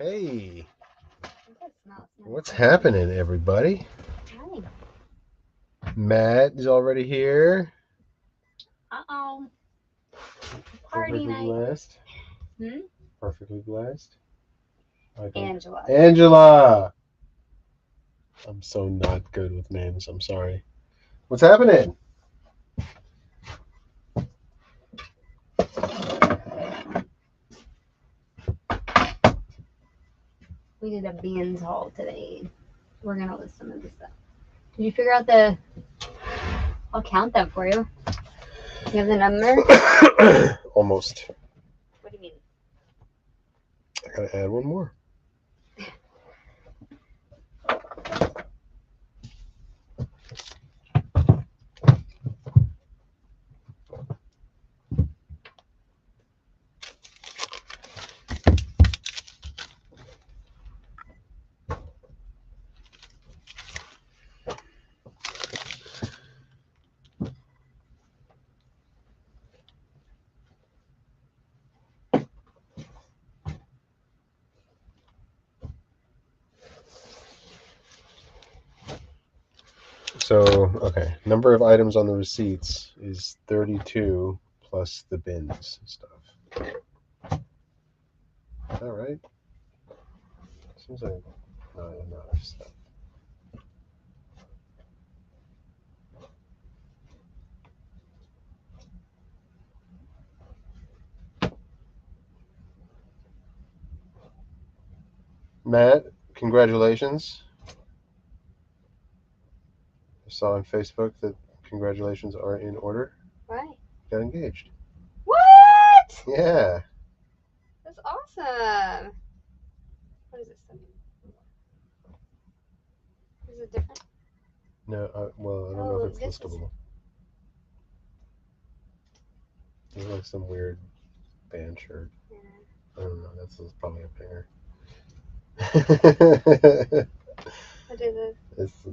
Hey, what's happening, everybody? Hi. Matt is already here. Uh-oh. Party Perfectly night. blessed. Hmm? Perfectly blessed. Angela. Angela! I'm so not good with names. I'm sorry. What's happening? We did a beans haul today. We're going to list some of the stuff. Did you figure out the... I'll count them for you. You have the number? Almost. What do you mean? I gotta add one more. So, okay. Number of items on the receipts is 32 plus the bins and stuff. Is that right? Seems like not enough stuff. Matt, congratulations. I saw on Facebook that congratulations are in order. Why? Got engaged. What? Yeah. That's awesome. What is this? Is it different? No, well, I don't know if it's listable. It's like some weird band shirt. Yeah. I don't know. That's probably a banger. What is it? It's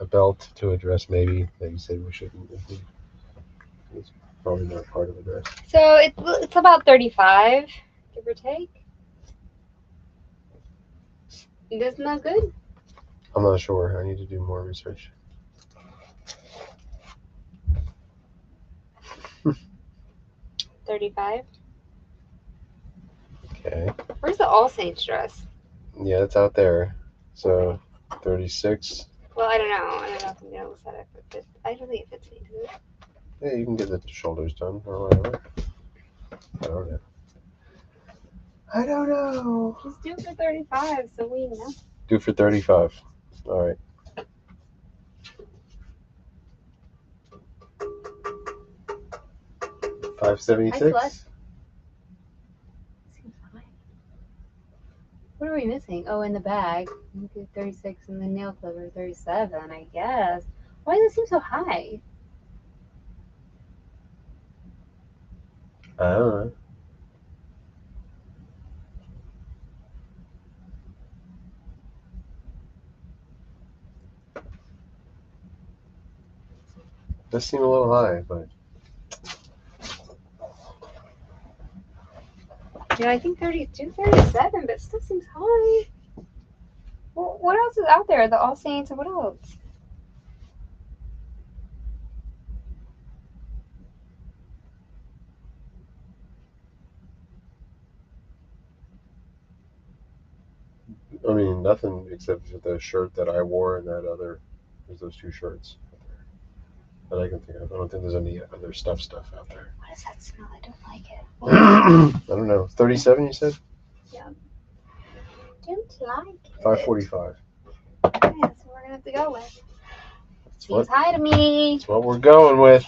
a belt to a dress, maybe, that you said we shouldn't. It's probably not part of the dress. So it's about 35, give or take. It doesn't smell good? I'm not sure. I need to do more research. 35. Okay. Where's the All Saints dress? Yeah, it's out there. So, 36. Well, I don't know. I don't know if I'm gonna look at it, but I don't think it fits me. Does it? Yeah, you can get the shoulders done or whatever. I don't know. I don't know. Just do it for 35, so we know. Do for 35. All right. $576. What are we missing? Oh, in the bag, 36, and the nail clipper, 37. I guess. Why does it seem so high? I don't know. Does seem a little high, but Yeah, I think 32, 37, but it still seems high. Well, what else is out there? The All Saints, and what else? I mean, nothing except for the shirt that I wore and that other. There's those two shirts that I can think of. I don't think there's any other stuff out there. What does that smell? I don't like it. I don't know. 37, you said? Yeah. Don't like it. 545. Okay, that's what we're gonna have to go with. Seems what, high to me. That's what we're going with.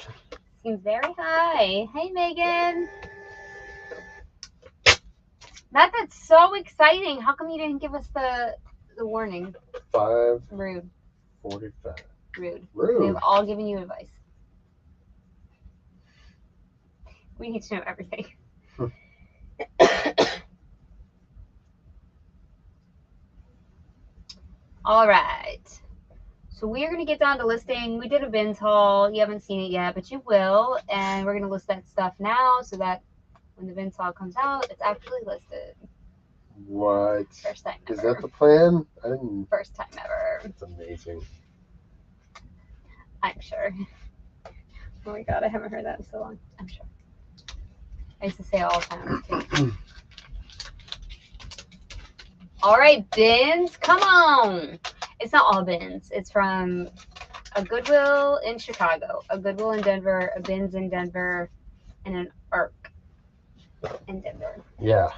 Seems very high. Hey, Megan. That's so exciting. How come you didn't give us the warning? 545. Rude. Rude. We've all given you advice. We need to know everything. All right. So we are going to get down to listing. We did a bins haul. You haven't seen it yet, but you will. And we're going to list that stuff now so that when the bins haul comes out, it's actually listed. What? First time Is ever. that the plan? I didn't. First time ever. It's amazing. I'm sure. Oh my god, I haven't heard that in so long. I'm sure. I used to say it all the time. All right, bins, come on. It's not all bins. It's from a Goodwill in Chicago, a Goodwill in Denver, a Bins in Denver, and an ARC in Denver. Yeah.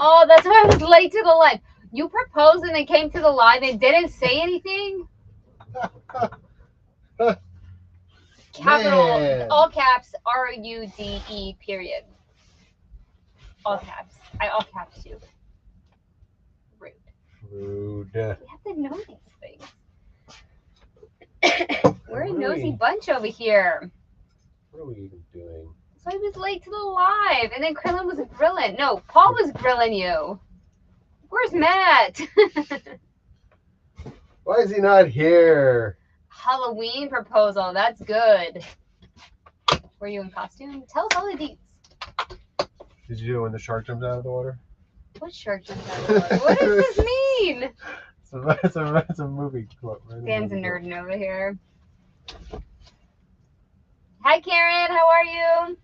Oh, that's why I was late to the live. You proposed and then came to the live and didn't say anything? Capital, Man. all caps, RUDE, period. All caps. I all caps you. Rude. Rude. We have to know these things. We're a nosy bunch over here. What are we even doing? So I was late to the live, and then Krillin was grilling. No, Paul was grilling you. Where's Matt? Why is he not here? Halloween proposal. That's good. Were you in costume? Tell us all the deets. Did you do it when the shark jumped out of the water? What shark jumped out of the water? What does this mean? It's a movie quote. Right? Dan's a nerd over here. Hi, Karen. How are you?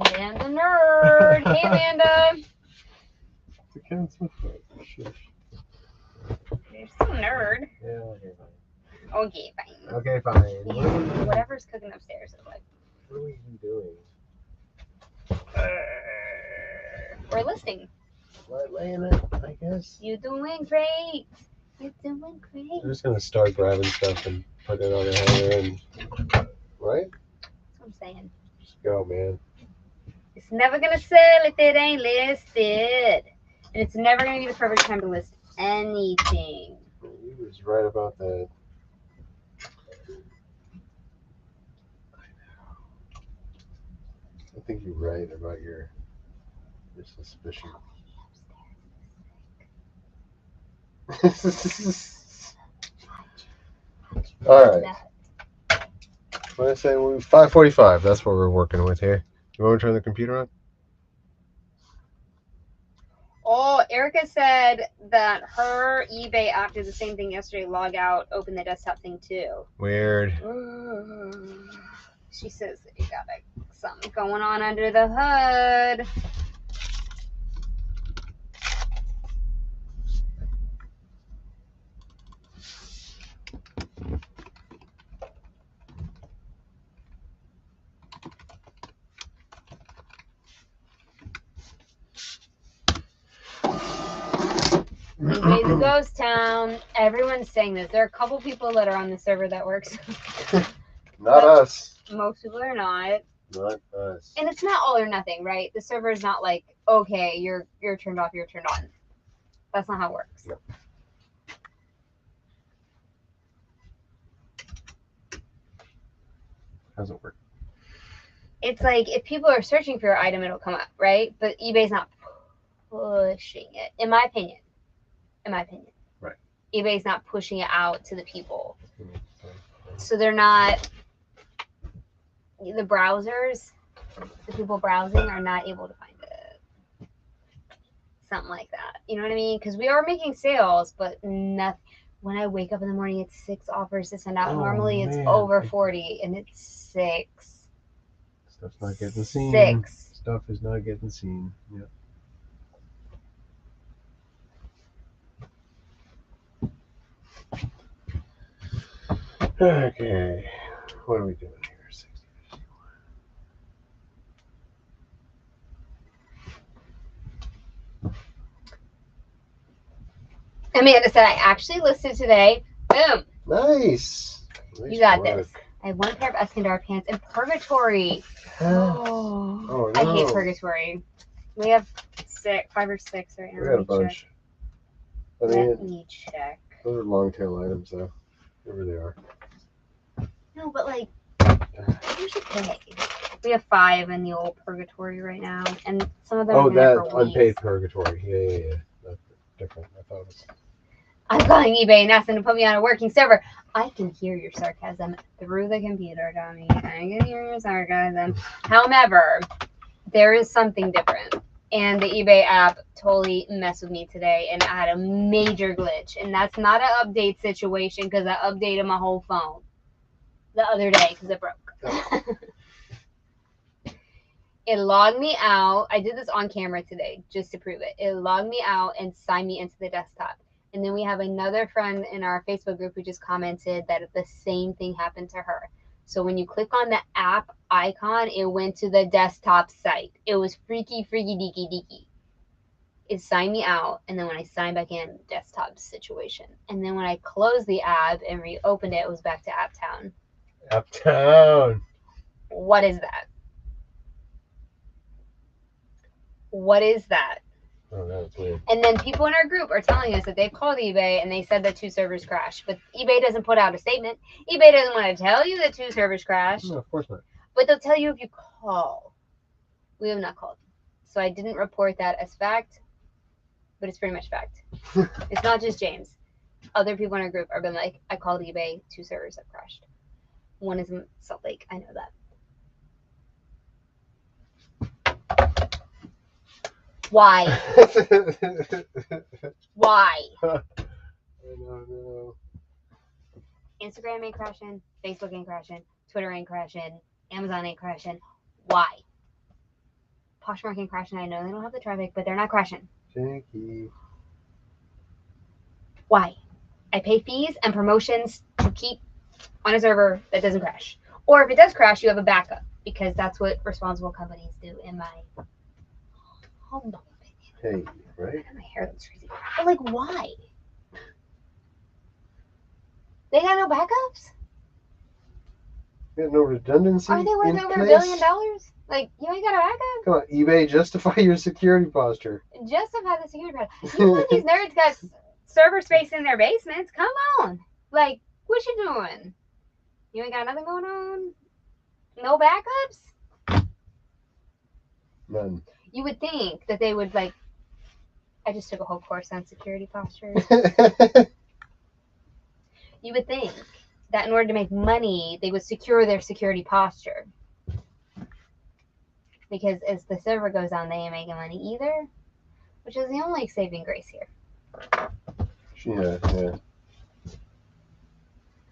Dan's a nerd. Hey, Amanda. It's a Kevin Smith quote. Shush. You're still a nerd. Yeah, okay, fine. Okay, fine. Okay, fine. Yeah, whatever's cooking upstairs is like. What are we even doing? We're listening. Laying it, I guess. You're doing great. You're doing great. I'm just gonna start grabbing stuff and put it on the hanger and right? That's what I'm saying. Just go, man. It's never gonna sell if it ain't listed. And it's never gonna be the perfect time to list anything. He was right about that. I think you're right about your suspicion. All right. What did I say? 5:45. That's what we're working with here. You want to turn the computer on? Oh, Erica said that her eBay app did the same thing yesterday. Log out, open the desktop thing too. Weird. She says that you got something going on under the hood. eBay's a ghost town. Everyone's saying this. There are a couple people that are on the server that works. Not us. Most people are not. Not us. And it's not all or nothing, right? The server is not like, okay, you're turned off, you're turned on. That's not how it works. No. How's it work? It's like if people are searching for your item, it'll come up, right? But eBay's not pushing it, in my opinion. Right. eBay's not pushing it out to the people. So they're not, the browsers, the people browsing are not able to find it. Something like that. You know what I mean? Because we are making sales, but nothing. When I wake up in the morning, it's 6 offers to send out. Normally it's over 40, and it's 6. Stuff's not getting seen. 6. Stuff is not getting seen. Yep. Okay. What are we doing here? 60. Amanda said, I actually listed today. Boom. Nice. You got this. I have 1 pair of Eskandar pants in Purgatory. Oh, no. I hate Purgatory. We have 5 or 6 right now. We got a bunch. I mean, Let me check. Those are long tail items, though. They really are. No, but like, you should pay. We have 5 in the old Purgatory right now, and some of them are that for weeks. unpaid Purgatory. Yeah. That's different. I thought it was. I'm calling eBay and asking to put me on a working server. I can hear your sarcasm through the computer, Donnie. I can hear your sarcasm. However, there is something different. And the eBay app totally messed with me today, and I had a major glitch. And that's not an update situation because I updated my whole phone the other day because it broke. It logged me out. I did this on camera today just to prove it. It logged me out and signed me into the desktop. And then we have another friend in our Facebook group who just commented that the same thing happened to her. So when you click on the app icon, it went to the desktop site. It was freaky deaky deaky. It signed me out, and then when I signed back in, desktop situation. And then when I closed the app and reopened it, it was back to Apptown. Uptown. What is that? What is that? Oh, that's weird. And then people in our group are telling us that they've called eBay and they said that 2 servers crashed. But eBay doesn't put out a statement. eBay doesn't want to tell you that 2 servers crashed. No, of course not. But they'll tell you if you call. We have not called. So I didn't report that as fact, but it's pretty much fact. It's not just James. Other people in our group have been like, I called eBay, 2 servers have crashed. One is in Salt Lake. I know that. Why? Why? I don't know. Instagram ain't crashing. Facebook ain't crashing. Twitter ain't crashing. Amazon ain't crashing. Why? Poshmark ain't crashing. I know they don't have the traffic, but they're not crashing. Janky. Why? I pay fees and promotions to keep on a server that doesn't crash. Or if it does crash, you have a backup because that's what responsible companies do, in my humble opinion. Hey, right? My hair looks crazy. But like, why? They got no backups? You got no redundancy. Are they worth in over place? $1 billion? Like, you ain't got a backup? Come on, eBay, justify your security posture. Justify the security posture. You know these nerds got server space in their basements. Come on. Like, what you doing? You ain't got nothing going on? No backups? None. You would think that they would, like, I just took a whole course on security postures. You would think that in order to make money, they would secure their security posture. Because as the server goes on, they ain't making money either, which is the only saving grace here. Yeah.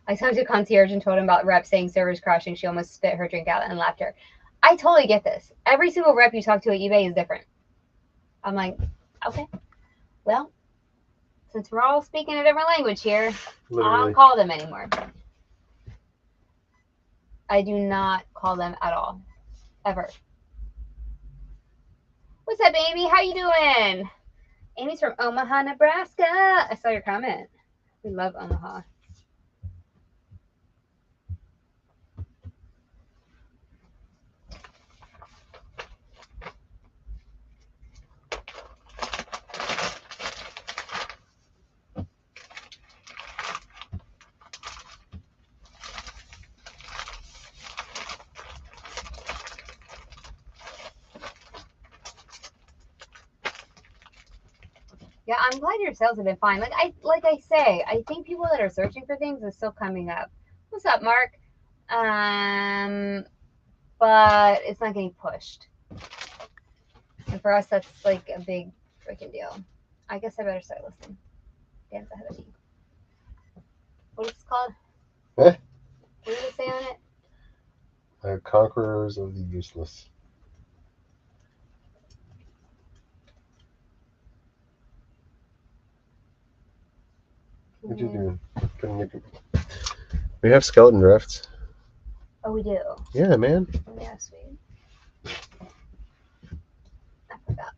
I talked to concierge and told him about rep saying servers crashing. She almost spit her drink out and laughed her. I totally get this. Every single rep you talk to at eBay is different. I'm like, okay, well, since we're all speaking a different language here, Literally. I don't call them anymore. I do not call them at all, ever. What's up, Amy? How you doing? Amy's from Omaha, Nebraska. I saw your comment. We love Omaha. Yeah, I'm glad your sales have been fine. Like I say, I think people that are searching for things is still coming up. What's up, Mark? But it's not getting pushed. And for us, that's like a big freaking deal. I guess I better start listing. Dan's ahead of me. What is it called? What? What did it say on it? Conquerors of the useless. What you doing? Couldn't make it. We have skeleton drafts. Oh, we do. Yeah, man. Yeah, sweet. I forgot.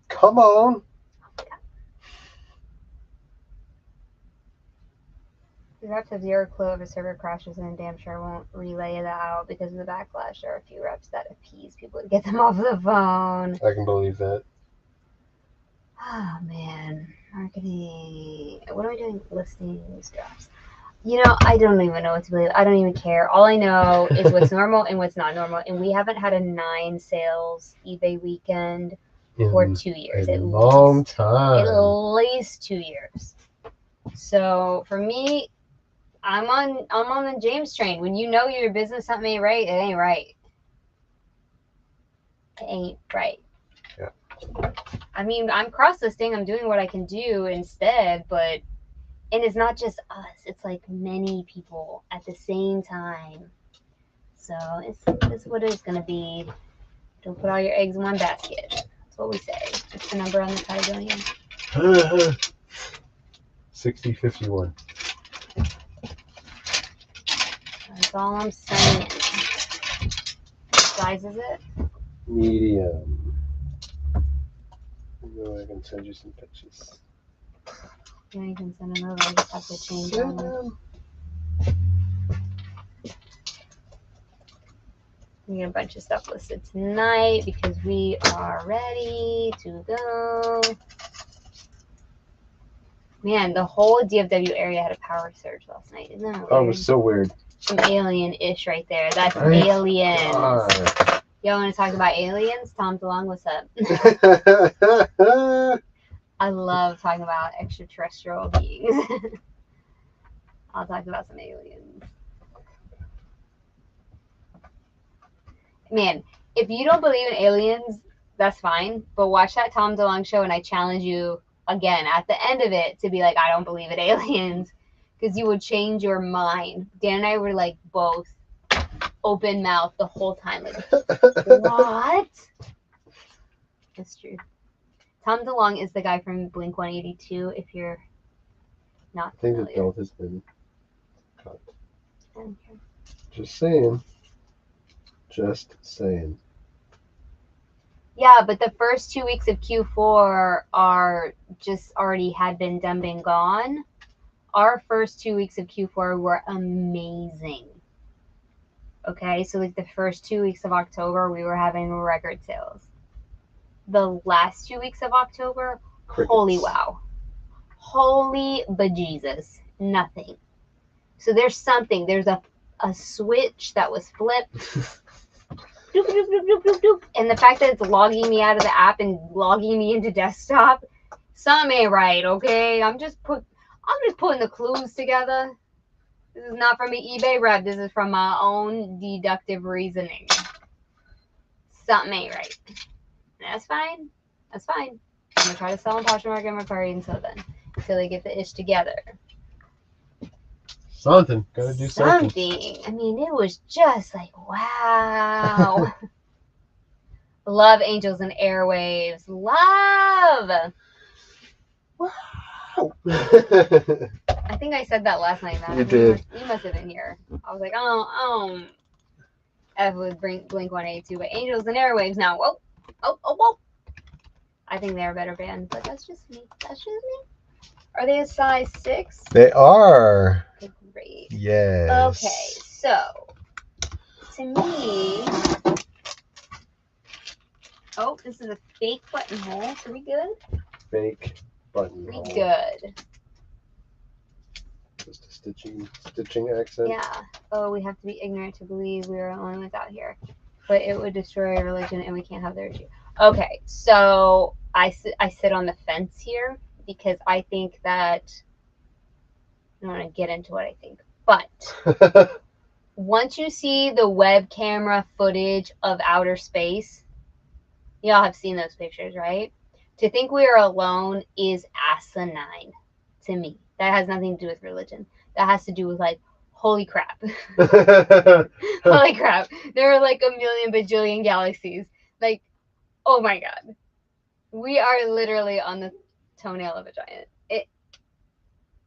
Come on. The reps have zero clue if a server crashes and damn sure won't relay that out because of the backlash. There are a few reps that appease people to get them off the phone. I can believe that. Oh, man. Marketing. What am I doing? Listings, drafts. You know, I don't even know what to believe. I don't even care. All I know is what's normal and what's not normal. And we haven't had a 9 sales eBay weekend for 2 years. A long time. At least 2 years. So for me, I'm on the James train. When you know your business something ain't right, it ain't right. It ain't right. Yeah. I mean, I'm cross-listing. I'm doing what I can do instead, but and it's not just us. It's like many people at the same time. So it's what it's gonna be. Don't put all your eggs in one basket. That's what we say. What's the number on the title again? 6051. That's all I'm saying. What size is it? Medium. No, I can send you some pictures. Yeah, you can send them over. I just have to change them. We get a bunch of stuff listed tonight because we are ready to go. Man, the whole DFW area had a power surge last night. Isn't that weird? Oh, it was so weird. Some alien-ish right there. That's aliens. Y'all want to talk about aliens? Tom DeLong, what's up? I love talking about extraterrestrial beings. I'll talk about some aliens. Man, if you don't believe in aliens, that's fine. But watch that Tom DeLong show, and I challenge you again at the end of it to be like, I don't believe in aliens, because you would change your mind. Dan and I were like both open mouth the whole time, like, what? That's true. Tom DeLong is the guy from Blink 182. If you're not familiar. I think the belt has been cut. Okay. Just saying. Just saying. Yeah, but the first 2 weeks of Q4 are just already had been done, been gone. Our first 2 weeks of Q4 were amazing. Okay, so like the first 2 weeks of October, we were having record sales. The last 2 weeks of October, Crickets. holy wow. Holy bejesus. Nothing. So there's something. There's a switch that was flipped. Doop, doop, doop, doop, doop, doop. And the fact that it's logging me out of the app and logging me into desktop, something ain't right, okay? I'm just putting the clues together. This is not from an eBay rep. This is from my own deductive reasoning. Something ain't right. That's fine. That's fine. I'm gonna try to sell on Poshmark and Mercari until then, until they get the ish together. Something. Gotta do something. I mean, it was just like, wow. Love Angels and Airwaves. Love. Wow. I think I said that last night, Matt. You did. You must have been here. I was like, oh. F with Blink 182, but Angels and Airwaves now. Whoa. I think they're a better band, but that's just me. Are they a size 6? They are. Great. Yes. Okay, so to me, this is a fake buttonhole. So we good? Fake buttonhole. We good. Just a stitching accent. Yeah. Oh, we have to be ignorant to believe we are only ones out here, but it would destroy religion, and we can't have their issue. Okay, so I sit on the fence here because I think that. I don't want to get into what I think, but once you see the web camera footage of outer space, y'all have seen those pictures, right? To think we are alone is asinine to me. That has nothing to do with religion. That has to do with like, holy crap. Holy crap. There are like a million bajillion galaxies. Like, oh my God. We are literally on the toenail of a giant.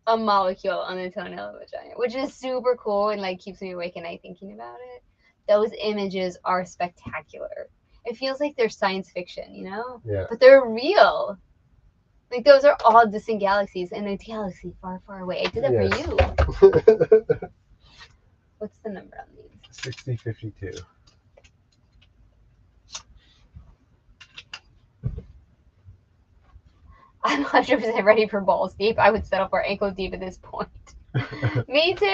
A molecule on the toenail of a giant, which is super cool and like keeps me awake at night thinking about it. Those images are spectacular. It feels like they're science fiction, you know? Yeah. But they're real. Like those are all distant galaxies and a galaxy far, far away. I did that for you. What's the number on these? 6052. I'm 100% ready for balls deep. I would settle for ankle deep at this point. Me too.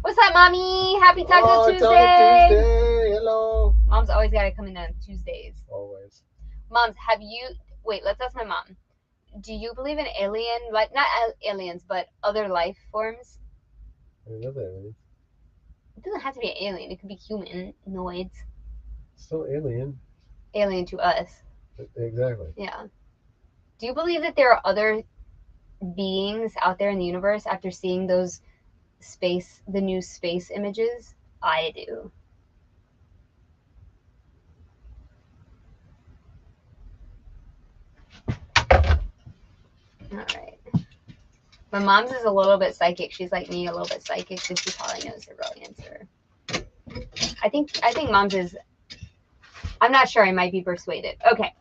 What's up, Mommy? Happy Taco Tuesday. Taco Tuesday. Hello. Mom's always got to come in on Tuesdays. Always. Moms, wait, let's ask my mom. Do you believe in not aliens, but other life forms? I love that. It doesn't have to be an alien. It could be humanoids. Still alien. alien to us. Exactly. Yeah. Do you believe that there are other beings out there in the universe after seeing those the new space images? I do. All right. My mom's is a little bit psychic. She's like me, a little bit psychic, so she probably knows the real answer. I think mom's is. I'm not sure. I might be persuaded. Okay.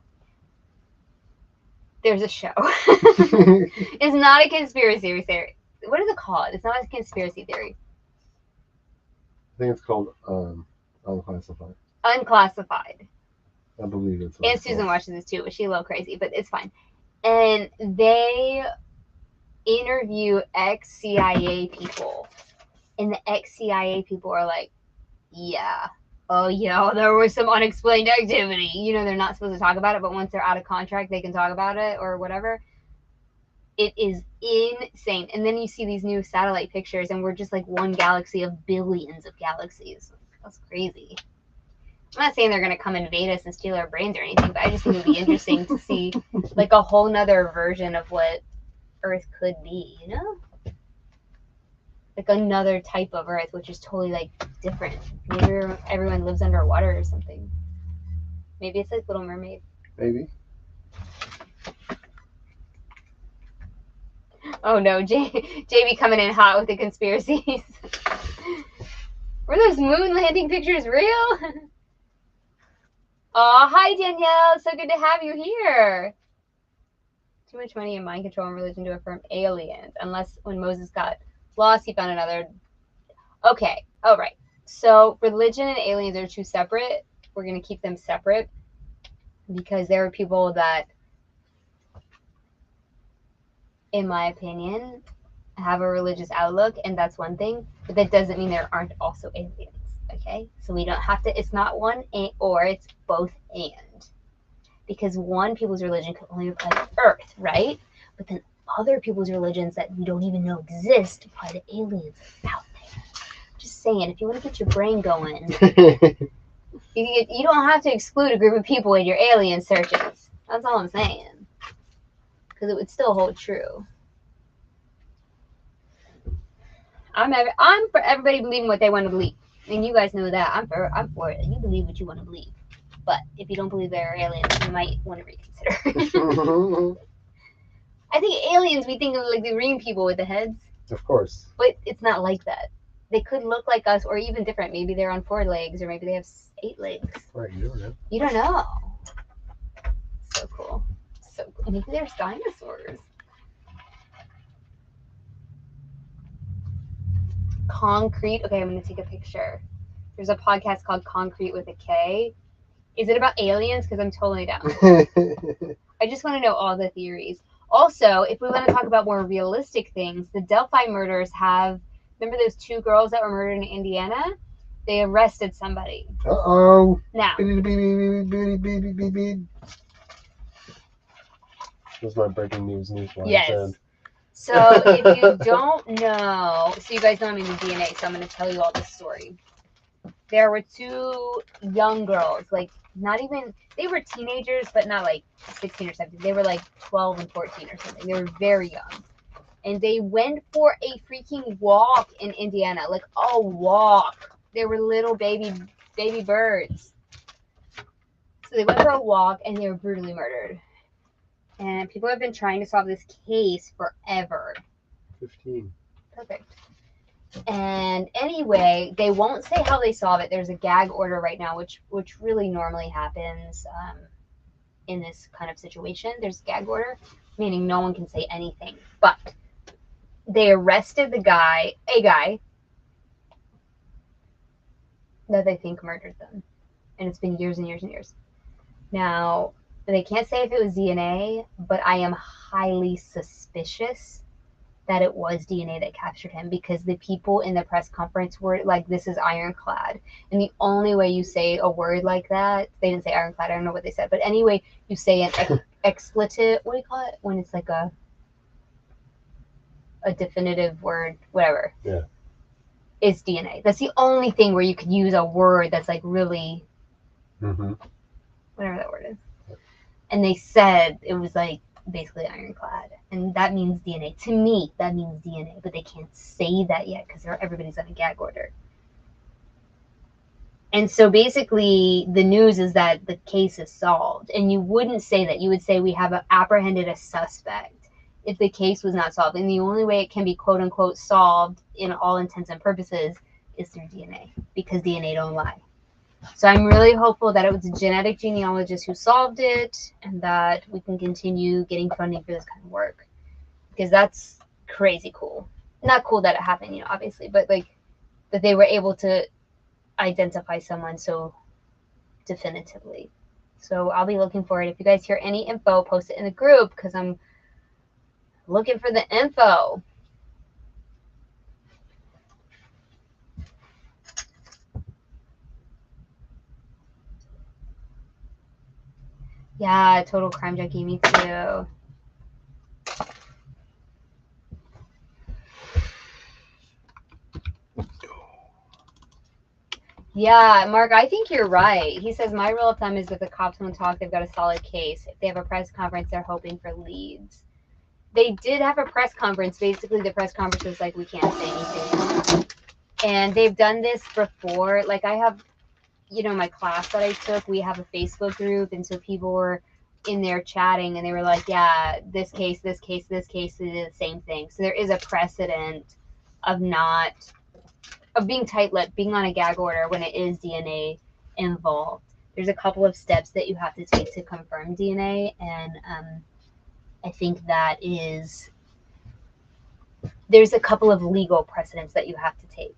There's a show. It's not a conspiracy theory. What is it called? It's not a conspiracy theory. I think it's called Unclassified. Unclassified. I believe it's. And Susan watches this too, but she's a little crazy, but it's fine. And they interview ex-CIA people, and the ex-CIA people are like, yeah, oh yeah, there was some unexplained activity. You know, they're not supposed to talk about it, but once they're out of contract, they can talk about it or whatever. It is insane. And then you see these new satellite pictures, and we're just like one galaxy of billions of galaxies. That's crazy. I'm not saying they're going to come invade us and steal our brains or anything, but I just think it would be interesting to see like a whole nother version of what Earth could be, you know? Like another type of Earth, which is totally like different. Maybe everyone lives underwater or something. Maybe it's like Little Mermaid. Maybe. Oh no, JB coming in hot with the conspiracies. Were those moon landing pictures real? Oh, hi Danielle, so good to have you here. Too much money and mind control and religion to affirm aliens, unless when Moses got lost, he found another. Okay, all right. So religion and aliens are two separate. We're going to keep them separate because there are people that, in my opinion, have a religious outlook, and that's one thing, but that doesn't mean there aren't also aliens. Okay, so we don't have to, it's not one or, it's both and. Because one people's religion could only apply to Earth, right? But then other people's religions that we don't even know exist apply to aliens out there. Just saying, if you want to get your brain going, you don't have to exclude a group of people in your alien searches. That's all I'm saying. Because it would still hold true. I'm for everybody believing what they want to believe. And you guys know that. I'm for it. You believe what you want to believe. But if you don't believe there are aliens, you might want to reconsider. I think aliens, we think of like the green people with the heads. Of course. But it's not like that. They could look like us or even different. Maybe they're on 4 legs or maybe they have 8 legs. Right, you don't know. You don't know. So cool. So cool. Maybe there's dinosaurs. Concrete. Okay, I'm going to take a picture. There's a podcast called Concrete with a K. Is it about aliens? Because I'm totally down. I just want to know all the theories. Also, if we want to talk about more realistic things, the Delphi murders have, remember those 2 girls that were murdered in Indiana? They arrested somebody. Uh-oh. Now. This is my breaking news flash. Yes. So if you don't know, so you guys know I'm in the DNA, so I'm going to tell you all this story. There were 2 young girls, like not even, they were teenagers, but not like 16 or 17. They were like 12 and 14 or something. They were very young. And they went for a freaking walk in Indiana, like a walk. They were little baby birds. So they went for a walk and they were brutally murdered. And people have been trying to solve this case forever. 15. Perfect. And anyway, they won't say how they solve it. There's a gag order right now, which really normally happens in this kind of situation. There's a gag order, meaning no one can say anything. But they arrested a guy that they think murdered them. And it's been years and years and years. Now, they can't say if it was DNA, but I am highly suspicious that it was DNA that captured him because the people in the press conference were like, this is ironclad. And the only way you say a word like that, they didn't say ironclad, I don't know what they said, but anyway, you say an expletive, what do you call it? When it's like a definitive word, whatever. Yeah. It's DNA. That's the only thing where you could use a word that's like really whatever that word is. And they said it was like basically ironclad. And that means DNA. To me, that means DNA. But they can't say that yet because everybody's on a gag order. And so basically the news is that the case is solved. And you wouldn't say that. You would say we have apprehended a suspect if the case was not solved. And the only way it can be quote unquote solved in all intents and purposes is through DNA, because DNA don't lie. So I'm really hopeful that it was a genetic genealogist who solved it, and that we can continue getting funding for this kind of work, because that's crazy cool. Not cool that it happened, you know, obviously, but like that they were able to identify someone so definitively. So I'll be looking for it. If you guys hear any info, post it in the group, because I'm looking for the info. Yeah, total crime junkie, me too. Yeah, Mark, I think you're right. He says, my rule of thumb is if the cops won't talk, they've got a solid case. If they have a press conference, they're hoping for leads. They did have a press conference. Basically, the press conference was like, we can't say anything. And they've done this before. Like I have, you know, my class that I took, we have a Facebook group. And so people were in there chatting and they were like, yeah, this case is the same thing. So there is a precedent of being tight-lipped, being on a gag order when it is DNA involved. There's a couple of steps that you have to take to confirm DNA. And I think that there's a couple of legal precedents that you have to take.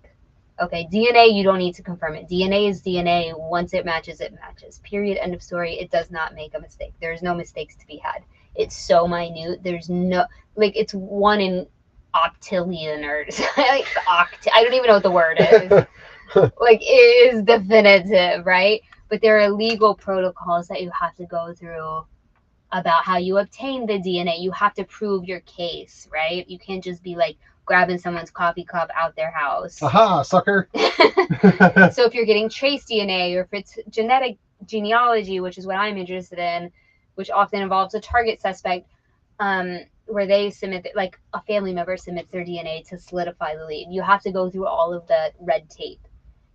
Okay, DNA, you don't need to confirm it. DNA is DNA. Once it matches, it matches. Period. End of story. It does not make a mistake. There's no mistakes to be had. It's so minute. There's no, like, it's 1 in octillion or like I don't even know what the word is. Like, it is definitive, right? But there are legal protocols that you have to go through about how you obtain the DNA. You have to prove your case, right? You can't just be like grabbing someone's coffee cup out their house. Aha, sucker. So if you're getting trace DNA, or if it's genetic genealogy, which is what I'm interested in, which often involves a target suspect, where they submit, like a family member submits their DNA to solidify the lead. You have to go through all of the red tape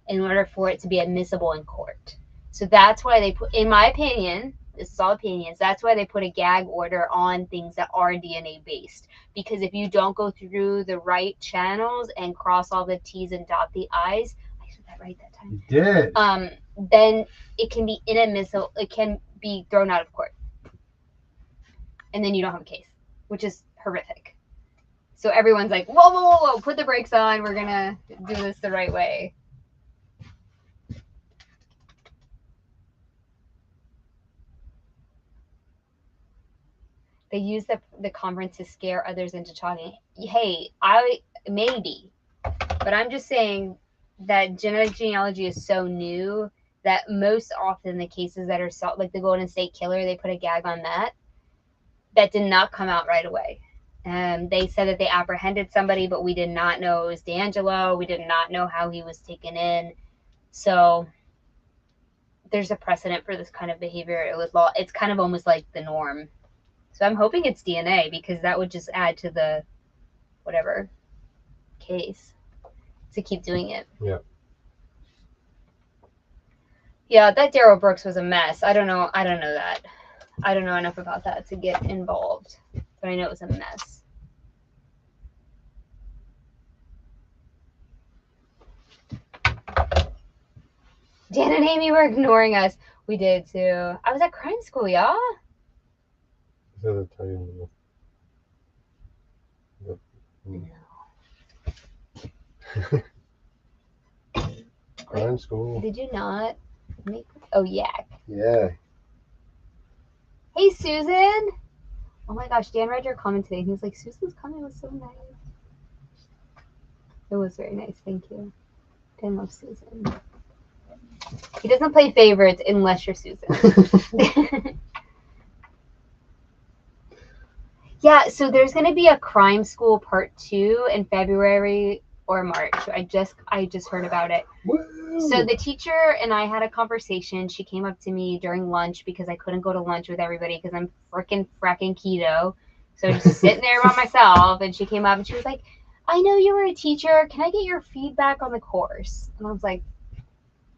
in order for it to be admissible in court. So that's why they put, in my opinion, this is all opinions, that's why they put a gag order on things that are DNA based. Because if you don't go through the right channels and cross all the T's and dot the I's, I said that right that time. You did. Then it can be inadmissible. It can be thrown out of court. And then you don't have a case, which is horrific. So everyone's like, whoa, whoa, whoa, whoa, put the brakes on. We're going to do this the right way. They use the conference to scare others into talking. Hey, maybe, but I'm just saying that genetic genealogy is so new that most often the cases that are solved, like the Golden State Killer, they put a gag on that did not come out right away. They said that they apprehended somebody, but we did not know it was D'Angelo. We did not know how he was taken in. So there's a precedent for this kind of behavior with law. It's kind of almost like the norm. So I'm hoping it's DNA, because that would just add to the whatever case to keep doing it. Yeah. Yeah, that Daryl Brooks was a mess. I don't know that. I don't know enough about that to get involved, but I know it was a mess. Dan and Amy were ignoring us. We did too. I was at crime school, y'all. No. Crime school. Did you not make? Oh, yak. Yeah. Hey, Susan. Oh my gosh, Dan read your comment today. He was like, Susan's comment was so nice. It was very nice. Thank you. Dan loves Susan. He doesn't play favorites unless you're Susan. Yeah, so there's going to be a crime school part 2 in February or March. I just heard about it. Woo! So the teacher and I had a conversation. She came up to me during lunch because I couldn't go to lunch with everybody because I'm fracking keto. So just sitting there by myself, and she came up and she was like, I know you were a teacher. Can I get your feedback on the course? And I was like,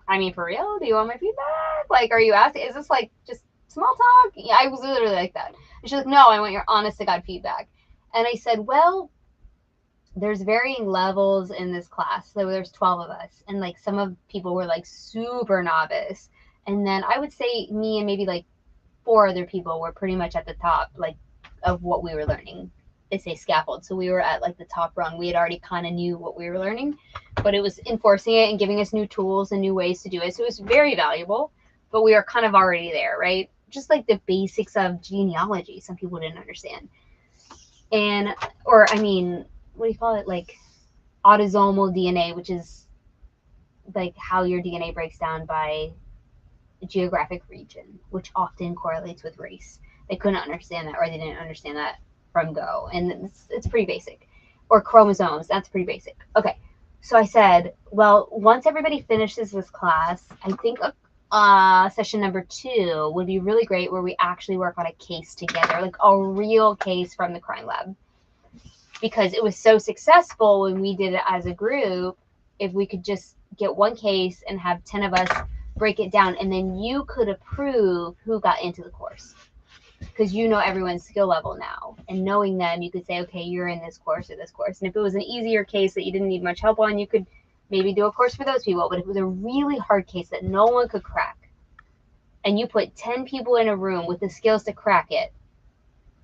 I mean, for real? Do you want my feedback? Like, are you asking? Is this like just small talk? Yeah, I was literally like that. And she's like, no, I want your honest to God feedback. And I said, well, there's varying levels in this class. So there's 12 of us. And like some of people were like super novice. And then I would say me and maybe like 4 other people were pretty much at the top, like of what we were learning. They say scaffold. So we were at like the top rung. We had already kind of knew what we were learning, but it was enforcing it and giving us new tools and new ways to do it. So it was very valuable, but we were kind of already there, right? Just like the basics of genealogy. Some people didn't understand. And, or I mean, what do you call it? Like autosomal DNA, which is like how your DNA breaks down by geographic region, which often correlates with race. They couldn't understand that, or they didn't understand that from go. And it's pretty basic. Or chromosomes, that's pretty basic. Okay. So I said, well, once everybody finishes this class, I think session number 2 would be really great where we actually work on a case together, like a real case from the crime lab. Because it was so successful when we did it as a group, if we could just get one case and have 10 of us break it down, and then you could approve who got into the course. Because you know everyone's skill level now. And knowing them, you could say, okay, you're in this course or this course. And if it was an easier case that you didn't need much help on, you could maybe do a course for those people. But if it was a really hard case that no one could crack, and you put 10 people in a room with the skills to crack it,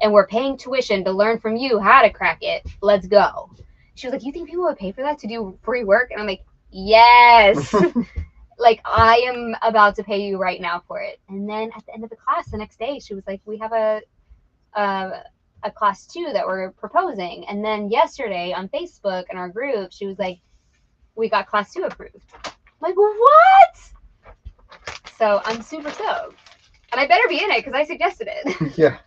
and we're paying tuition to learn from you how to crack it, let's go. She was like, you think people would pay for that to do free work? And I'm like, yes. Like, I am about to pay you right now for it. And then at the end of the class, the next day, she was like, we have a class 2 that we're proposing. And then yesterday on Facebook in our group, she was like, we got class 2 approved. I'm like, what? So I'm super stoked. And I better be in it because I suggested it. Yeah.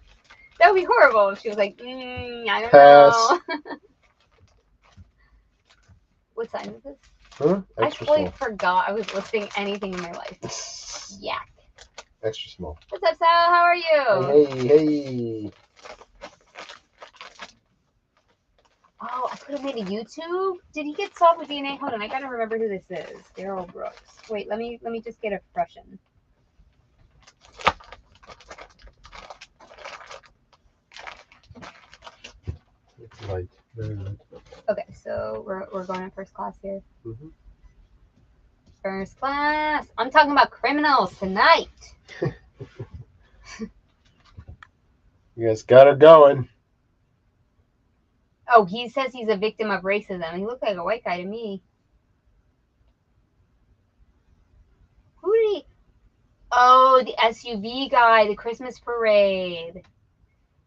That would be horrible if she was like, I don't Pass. know. What sign is this? Huh? I Extra totally small. forgot I was listing anything in my life. Yak. Extra small. What's up, Sal? How are you? Hey. Oh, I could have made a YouTube. Did he get solved with DNA? Hold on, I gotta remember who this is. Daryl Brooks. Wait, let me just get a freshen. It's light. Very light. Okay, so we're going in first class here. Mm-hmm. First class. I'm talking about criminals tonight. You guys got her going. Oh, he says he's a victim of racism. He looked like a white guy to me. Who did he? Oh, the SUV guy, the Christmas parade.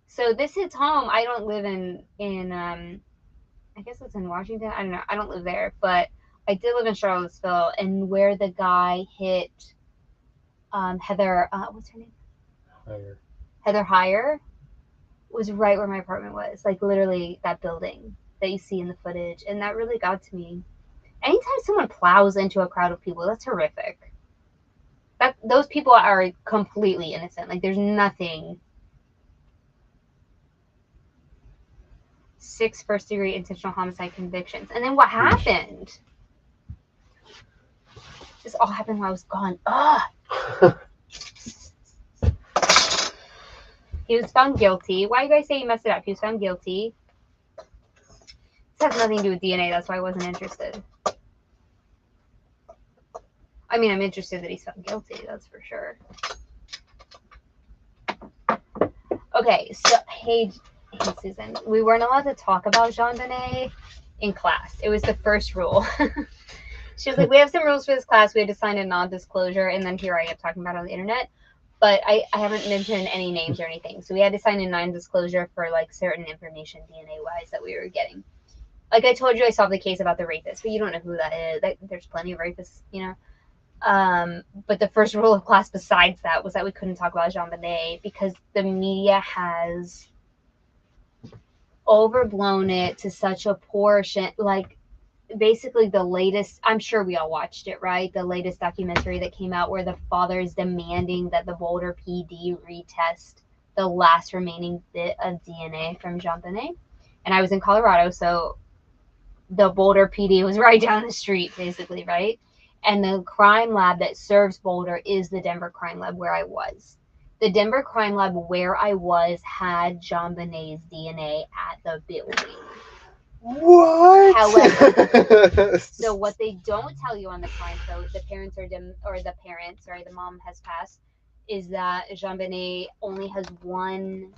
So this hits home. I don't live in I guess it's in Washington. I don't know. I don't live there, but I did live in Charlottesville, and where the guy hit Heather, what's her name? Higher. Heather Heyer was right where my apartment was. Like literally that building that you see in the footage, and that really got to me. Anytime someone plows into a crowd of people, that's horrific. Those people are completely innocent. Like there's nothing. 6 first-degree intentional homicide convictions. And then what happened? This all happened while I was gone. He was found guilty. Why do you guys say he messed it up? He was found guilty. This has nothing to do with DNA. That's why I wasn't interested. I mean, I'm interested that he's found guilty. That's for sure. Okay, so hey Susan, we weren't allowed to talk about JonBenet in class. It was the first rule. She was like, we have some rules for this class. We had to sign a non-disclosure, and then here I am talking about it on the internet. But I haven't mentioned any names or anything. So we had to sign a non-disclosure for like certain information DNA-wise that we were getting. Like I told you, I solved the case about the rapist, but you don't know who that is. There's plenty of rapists, you know. But the first rule of class besides that was that we couldn't talk about JonBenet because the media has overblown it to such a portion. Like basically the latest, I'm sure we all watched it, right? The latest documentary that came out where the father is demanding that the Boulder PD retest the last remaining bit of DNA from JonBenet. And I was in Colorado, so the Boulder PD was right down the street, basically, right? And the crime lab that serves Boulder is the Denver crime lab where I was. The Denver crime lab where I was had JonBenet's DNA at the building. What? However, so what they don't tell you on the crime show, the mom has passed, is that JonBenet only has one.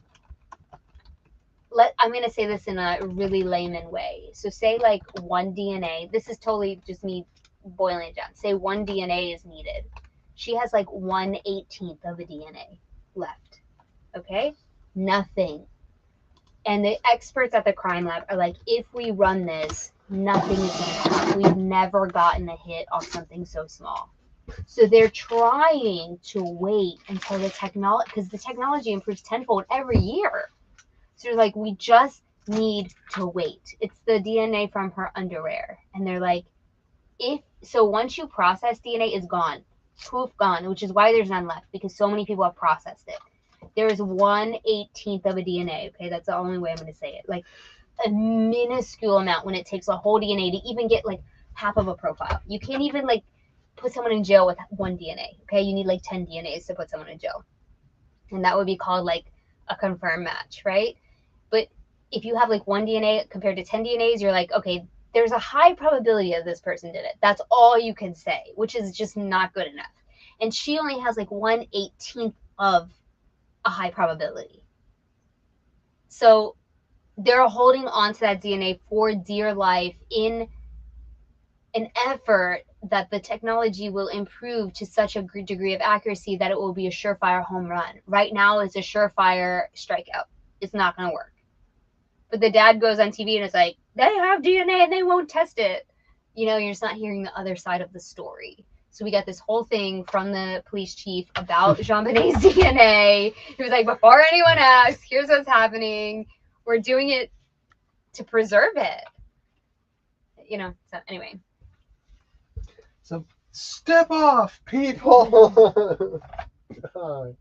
I'm going to say this in a really layman way. So say like one DNA, this is totally just me boiling it down. Say one DNA is needed. She has like 1/18th of a DNA left. Okay? Nothing. And the experts at the crime lab are like, if we run this, nothing is going to come. We've never gotten a hit off something so small. So they're trying to wait until the technology, because the technology improves tenfold every year. So they're like, we just need to wait. It's the DNA from her underwear. And they're like, once you process DNA, it's gone. Poof, gone, which is why there's none left, because so many people have processed it. There is 1/18th of a DNA. Okay, that's the only way I'm going to say it. Like a minuscule amount when it takes a whole DNA to even get like half of a profile. You can't even like put someone in jail with one DNA. Okay, you need like 10 DNAs to put someone in jail. And that would be called like a confirmed match, right? But if you have like one DNA compared to 10 DNAs, you're like, okay, there's a high probability that this person did it. That's all you can say, which is just not good enough. And she only has like 1/18th of a high probability. So they're holding on to that DNA for dear life in an effort that the technology will improve to such a degree of accuracy that it will be a surefire home run. Right now, it's a surefire strikeout. It's not going to work. But the dad goes on TV and is like, they have DNA and they won't test it. You know, you're just not hearing the other side of the story. So we got this whole thing from the police chief about JonBenet's DNA. He was like, before anyone asks, here's what's happening. We're doing it to preserve it. You know, so anyway. So step off, people. God.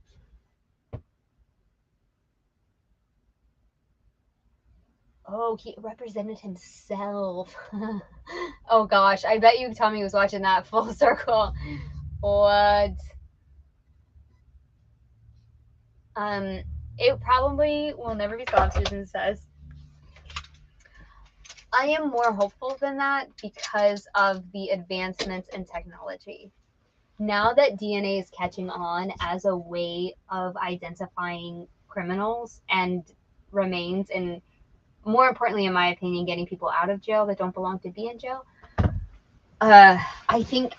Oh, he represented himself. Oh gosh, I bet you Tommy was watching that full circle. What? It probably will never be solved, Susan says. I am more hopeful than that because of the advancements in technology. Now that DNA is catching on as a way of identifying criminals and remains, and more importantly, in my opinion, getting people out of jail that don't belong to be in jail, I think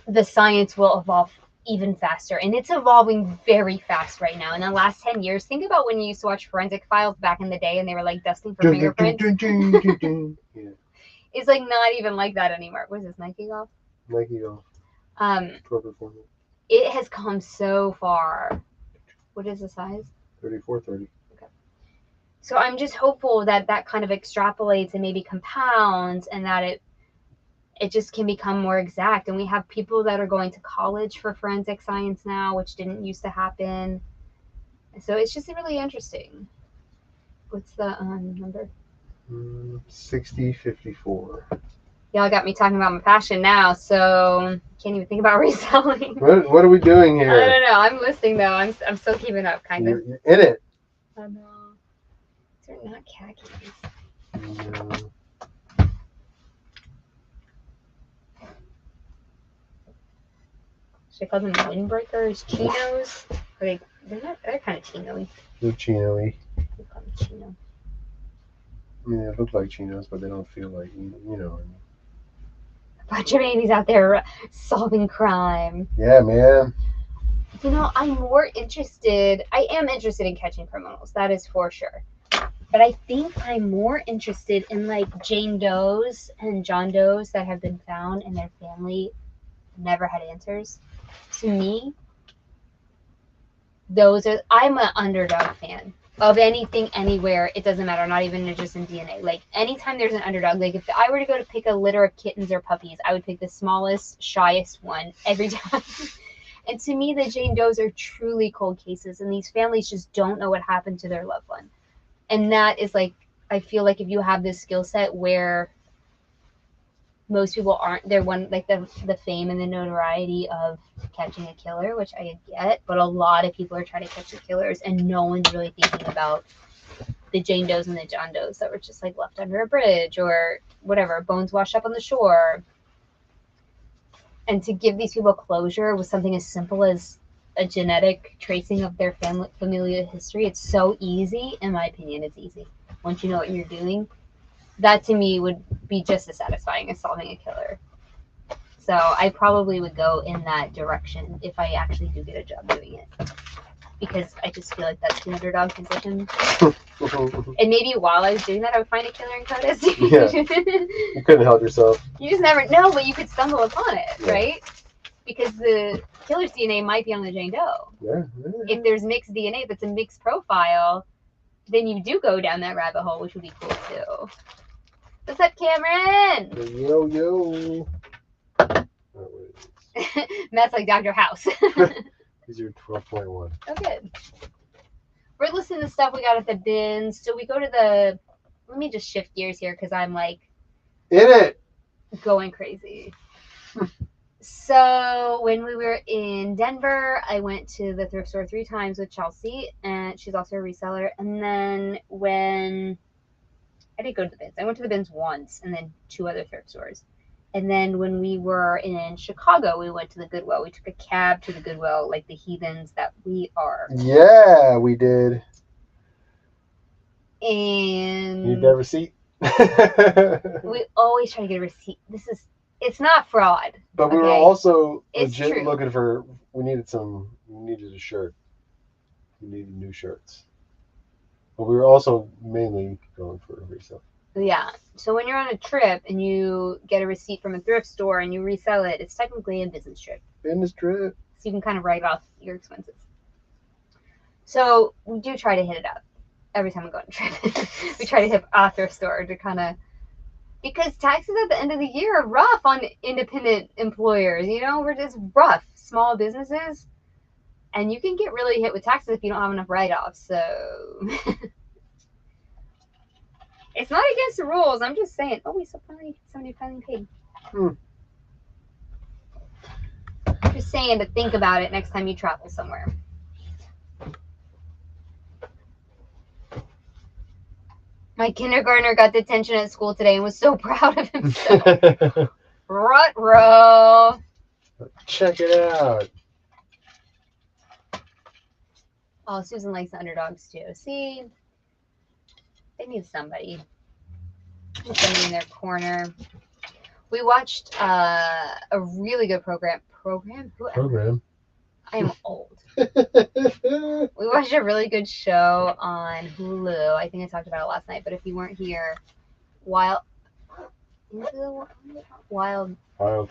the science will evolve even faster, and it's evolving very fast right now. In the last 10 years, think about when you used to watch Forensic Files back in the day and they were like dusting for fingerprints. Yeah. It's like not even like that anymore. What is this, Nike Golf? Nike Golf. It has come so far. What is the size? 34-30. Okay. So I'm just hopeful that that kind of extrapolates and maybe compounds, and that it just can become more exact. And we have people that are going to college for forensic science now, which didn't used to happen. So it's just really interesting. What's the number? 60-54. Y'all got me talking about my passion now, so can't even think about reselling. What are we doing here? I don't know. I'm listening though. I'm still keeping up, kind of. You're in it. Oh no, they're not khakis. No. Should I call them windbreakers, chinos? They're kind of chino-y. They're chino-y. We call them chino. I mean, they look like chinos, but they don't feel like, you know. A bunch of babies out there solving crime. Yeah, man. You know, I am interested in catching criminals. That is for sure. But I think I'm more interested in like Jane Does and John Does that have been found and their family never had answers. To me, I'm an underdog fan. of anything anywhere. It doesn't matter, not even just in DNA. Like anytime there's an underdog, like if I were to go to pick a litter of kittens or puppies, I would pick the smallest, shyest one every time. And to me, the Jane Does are truly cold cases, and these families just don't know what happened to their loved one. And that is like, I feel like if you have this skill set where most people aren't, they're one, like the fame and the notoriety of catching a killer, which I get, but a lot of people are trying to catch the killers, and no one's really thinking about the Jane Does and the John Does that were just like left under a bridge or whatever, bones washed up on the shore. And to give these people closure with something as simple as a genetic tracing of their familial history, it's so easy. In my opinion, it's easy. Once you know what you're doing, that to me would be just as satisfying as solving a killer. So I probably would go in that direction if I actually do get a job doing it, because I just feel like that's the underdog position. And maybe while I was doing that, I would find a killer in CODIS. Yeah. You couldn't help yourself. You just never know, but you could stumble upon it, right? Because the killer's DNA might be on the Jane Doe. Yeah. If there's mixed DNA, that's a mixed profile, then you do go down that rabbit hole, which would be cool too. What's up, Cameron? Yo. Matt's like Dr. House. These are 12.1. Oh, good. We're listening to stuff we got at the bins. So we go to the. Let me just shift gears here because I'm like. In it! Going crazy. So when we were in Denver, I went to the thrift store 3 times with Chelsea, and she's also a reseller. And then when. I didn't go to the bins. I went to the bins once and then 2 other thrift stores. And then when we were in Chicago, we went to the Goodwill. We took a cab to the Goodwill like the heathens that we are. Yeah, we did. And you need a receipt? We always try to get a receipt. It's not fraud. But we were also legit looking for, we needed a shirt. We needed new shirts. But we were also mainly going for a resale. Yeah. So when you're on a trip and you get a receipt from a thrift store and you resell it, it's technically a business trip. Business trip. So you can kind of write off your expenses. So we do try to hit it up every time we go on a trip. We try to hit a thrift store to kind of, because taxes at the end of the year are rough on independent employers. You know, we're just rough, small businesses. And you can get really hit with taxes if you don't have enough write-offs. So it's not against the rules. I'm just saying. Oh, we still somebody finally paid. Just saying to think about it next time you travel somewhere. My kindergartner got detention at school today and was so proud of himself. Ruh-roh. Check it out. Oh, Susan likes the underdogs too. See, they need somebody. Somebody in their corner. We watched a really good program. Program? I am old. We watched a really good show on Hulu. I think I talked about it last night, but if you weren't here, Wild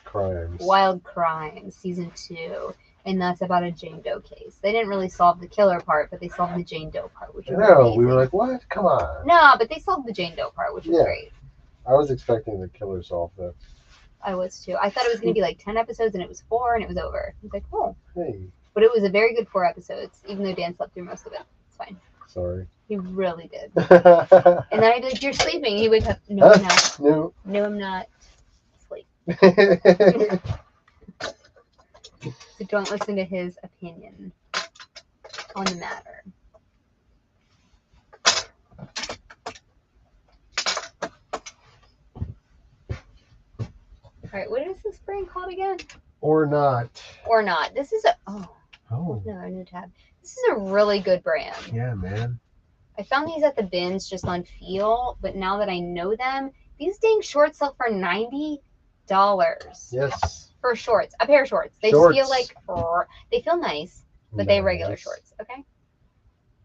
Crimes season 2, and that's about a Jane Doe case. They didn't really solve the killer part, but they solved the Jane Doe part, which was amazing. We were like, what? Come on. No, but they solved the Jane Doe part, which was great. I was expecting the killer solve that. I was too. I thought it was going to be like 10 episodes, and it was 4, and it was over. I was like, oh. Hey. But it was a very good 4 episodes, even though Dan slept through most of it. It's fine. Sorry. He really did. And then I'd be like, you're sleeping. He would have, no, I'm not. No. No, I'm not. Sleep. So don't listen to his opinion on the matter. All right, what is this brand called again? Or Not. Or Not. This is no, a new tab. This is a really good brand. Yeah, man. I found these at the bins just on feel, but now that I know them, these dang shorts sell for $90. Yes. For shorts, a pair of shorts. They feel like they feel nice, but they're regular shorts. Okay.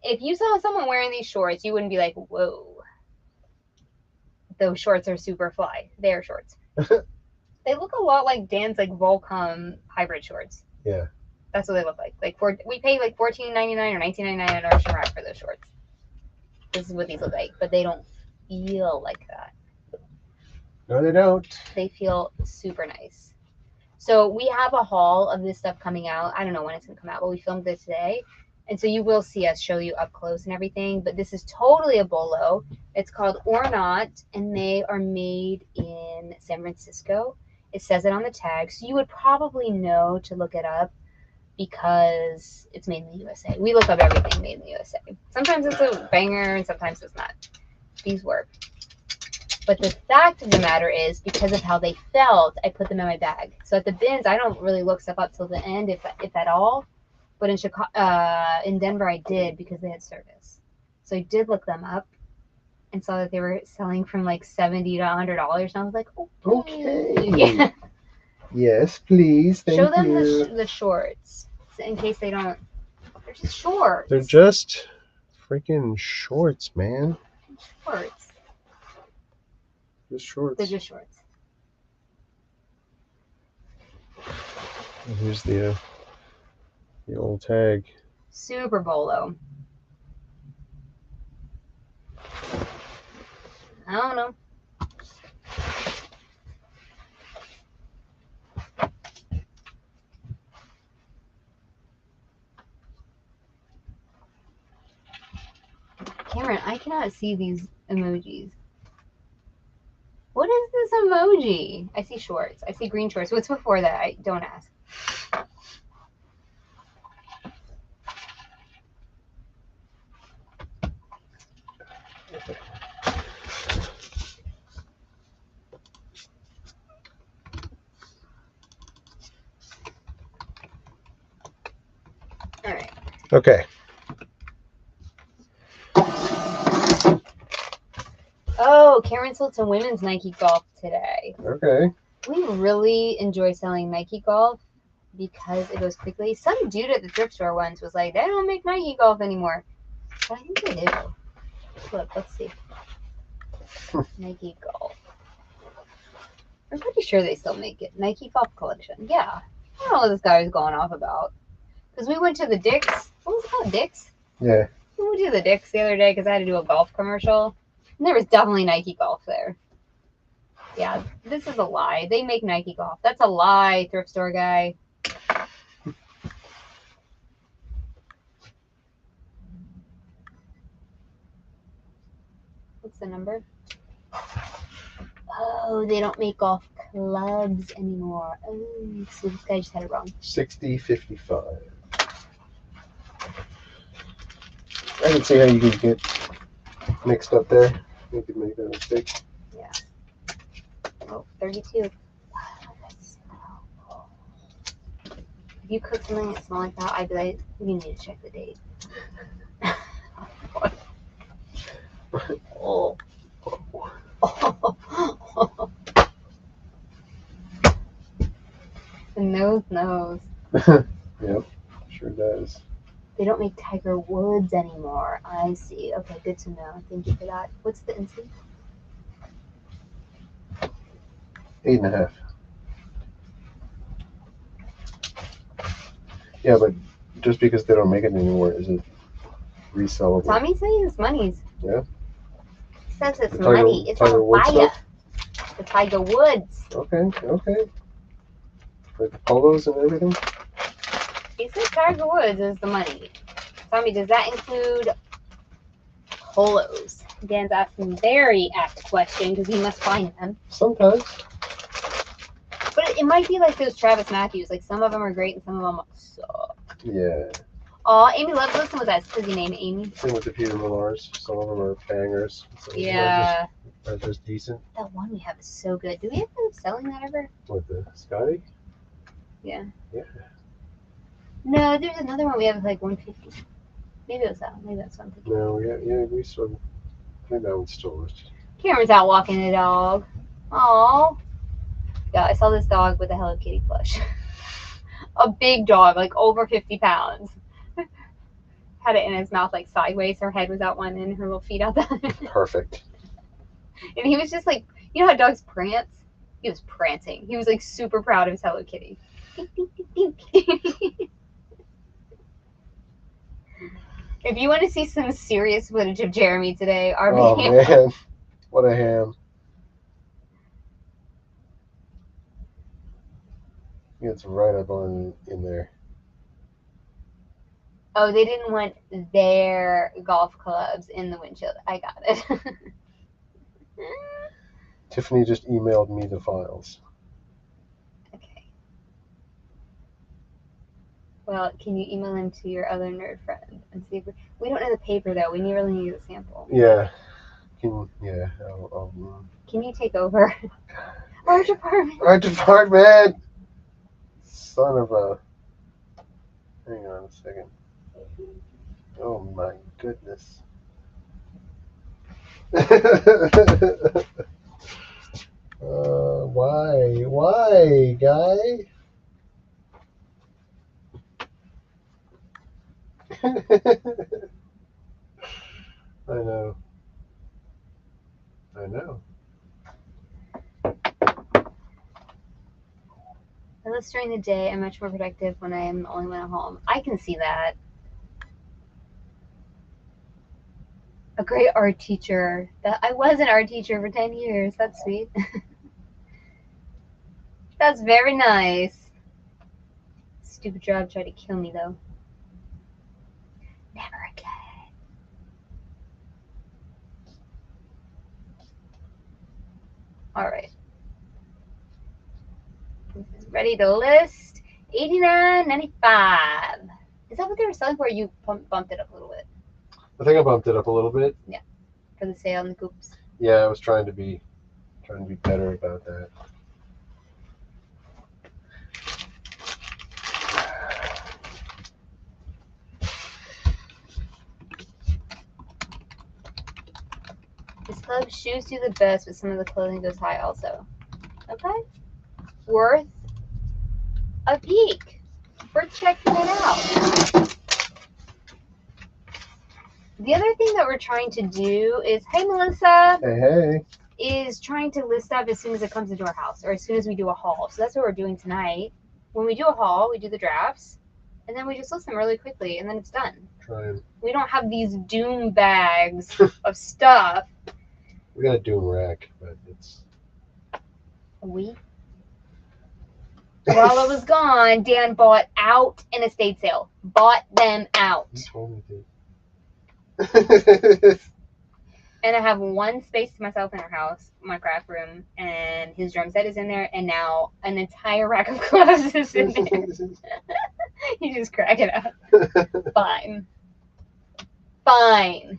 If you saw someone wearing these shorts, you wouldn't be like, "Whoa, those shorts are super fly." They're shorts. They look a lot like Dan's like Volcom hybrid shorts. Yeah. That's what they look like. We pay like $14.99 or $19.99 at Ocean Rack for those shorts. this is what these look like, but they don't feel like that. No, they don't. They feel super nice. So we have a haul of this stuff coming out. I don't know when it's gonna come out, but we filmed it today. And so you will see us show you up close and everything. But this is totally a bolo. It's called Or Not, and they are made in San Francisco. It says it on the tag. So you would probably know to look it up because it's made in the USA. We look up everything made in the USA. Sometimes it's a banger and sometimes it's not. These work. But the fact of the matter is, because of how they felt, I put them in my bag. So at the bins, I don't really look stuff up till the end, if at all. But in Denver, I did because they had service. So I did look them up and saw that they were selling from like $70 to $100, and I was like, okay. Okay. Yes, please. Thank Show them you. the shorts in case they don't. They're just shorts. They're just freaking shorts, man. Shorts. Just shorts. They're just shorts. And here's the old tag. Super bolo. I don't know. Cameron, I cannot see these emojis. What is this emoji? I see shorts. I see green shorts. What's before that? I don't ask. All right. Okay. Oh, Karen sold some women's Nike Golf today. Okay. We really enjoy selling Nike Golf because it goes quickly. Some dude at the thrift store once was like, they don't make Nike Golf anymore. But I think they do. Look, let's see. Nike Golf. I'm pretty sure they still make it. Nike Golf Collection. Yeah. I don't know what this guy was going off about. Because we went to the Dick's. What was it called? Dick's? Yeah. We went to the Dick's the other day because I had to do a golf commercial. And there was definitely Nike Golf there. Yeah, this is a lie. They make Nike Golf. That's a lie, thrift store guy. What's the number? Oh, they don't make golf clubs anymore. Oh, so this guy just had it wrong. 6055. I can see how you could get mixed up there. You could make that mistake. Yeah. Oh, 32. If you cook something that's small like that, I'd be like, you need to check the date. Oh. The nose knows. Yep, sure does. They don't make Tiger Woods anymore. I see. Okay, good to know. Thank you for that. What's the instant? 8.5. Yeah, but just because they don't make it anymore, is it resellable? Tommy says it's money's. Yeah. He says it's The Tiger- money. It's Tiger on Woods fire. stuff? The Tiger Woods. Okay. Like the polos and everything? He says Tiger Woods is the money. Tommy, does that include polos? Dan's asking very apt question because he must find them. Sometimes. But it might be like those Travis Matthews. Like some of them are great and some of them suck. Yeah. Oh, Amy Loves Listen was that fizzy name, Amy. Same with the Peter Millars. Some of them are bangers. Some Yeah. are just decent. That one we have is so good. Do we end up selling that ever? What, the Scotty? Yeah. Yeah. No, there's another one we have like 150. Maybe it was that one. Maybe that's something. No, yeah, we still. I think that one's still listed. Cameron's out walking the dog. Aww. Yeah, I saw this dog with a Hello Kitty plush. A big dog, like over 50 pounds. Had it in his mouth like sideways. Her head was out one and her little feet out the other. Perfect. And he was just like, you know how dogs prance? He was prancing. He was like super proud of his Hello Kitty. If you want to see some serious footage of Jeremy today, our Oh video. man, what a ham! It's right up on in there. Oh, they didn't want their golf clubs in the windshield. I got it. Tiffany just emailed me the files. Okay. Well, can you email them to your other nerd friend and see if we don't know the paper though. We really need a sample. Yeah. Can you take over our department? Our department. Son of a. Hang on a second. Oh my goodness. Why? Why, guy? I know. I know. Unless during the day, I'm much more productive when I am the only one at home. I can see that. A great art teacher. I was an art teacher for 10 years. That's sweet. That's very nice. Stupid job tried to kill me though. Never again. All right. This is ready to list. $89.95. Is that what they were selling for? Or you bumped it up a little bit? I think I bumped it up a little bit. Yeah, for the sale and the coops. Yeah, I was trying to be better about that. This club shoes do the best, but some of the clothing goes high also. Okay. Worth a peek. Worth checking it out. The other thing that we're trying to do is, hey Melissa. Hey. Is trying to list up as soon as it comes into our house or as soon as we do a haul. So that's what we're doing tonight. When we do a haul, we do the drafts and then we just list them really quickly and then it's done. Trying. We don't have these doom bags of stuff. We got a doom rack, but it's. While I was gone, Dan bought out an estate sale. Bought them out. You told me to. And I have one space to myself in our house, my craft room, and his drum set is in there, and now an entire rack of clothes is in there. You just crack it up. Fine. Fine.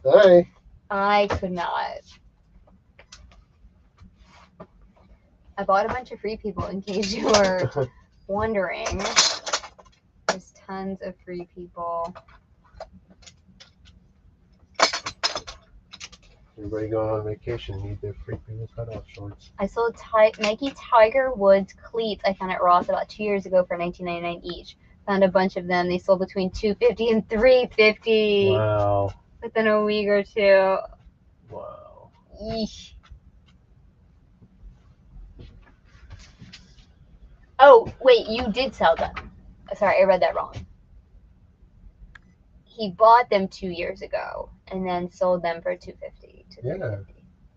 Hi. I could not. I bought a bunch of free people in case you were wondering. There's tons of free people. Everybody going on vacation need their free people cutoff shorts. I sold Nike Tiger Woods cleats I found at Ross about 2 years ago for $19.99 each. Found a bunch of them. They sold between $250 and $350. Wow. Within a week or two. Wow. Eesh. Oh, wait, you did sell them. Sorry, I read that wrong. He bought them 2 years ago and then sold them for $250 to $350.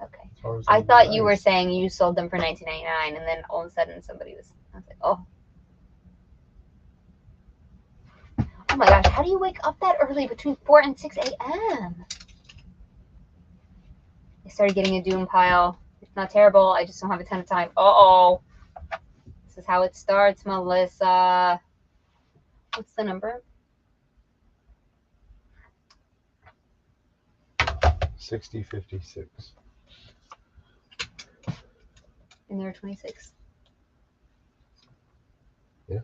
Okay. I thought you were saying you sold them for $19.99 and then all of a sudden somebody was. I was like, oh. Oh my gosh, how do you wake up that early between 4 and 6 a.m.? I started getting a doom pile. It's not terrible. I just don't have a ton of time. Uh-oh. This is how it starts, Melissa. What's the number? 6056. And there are 26. Yeah.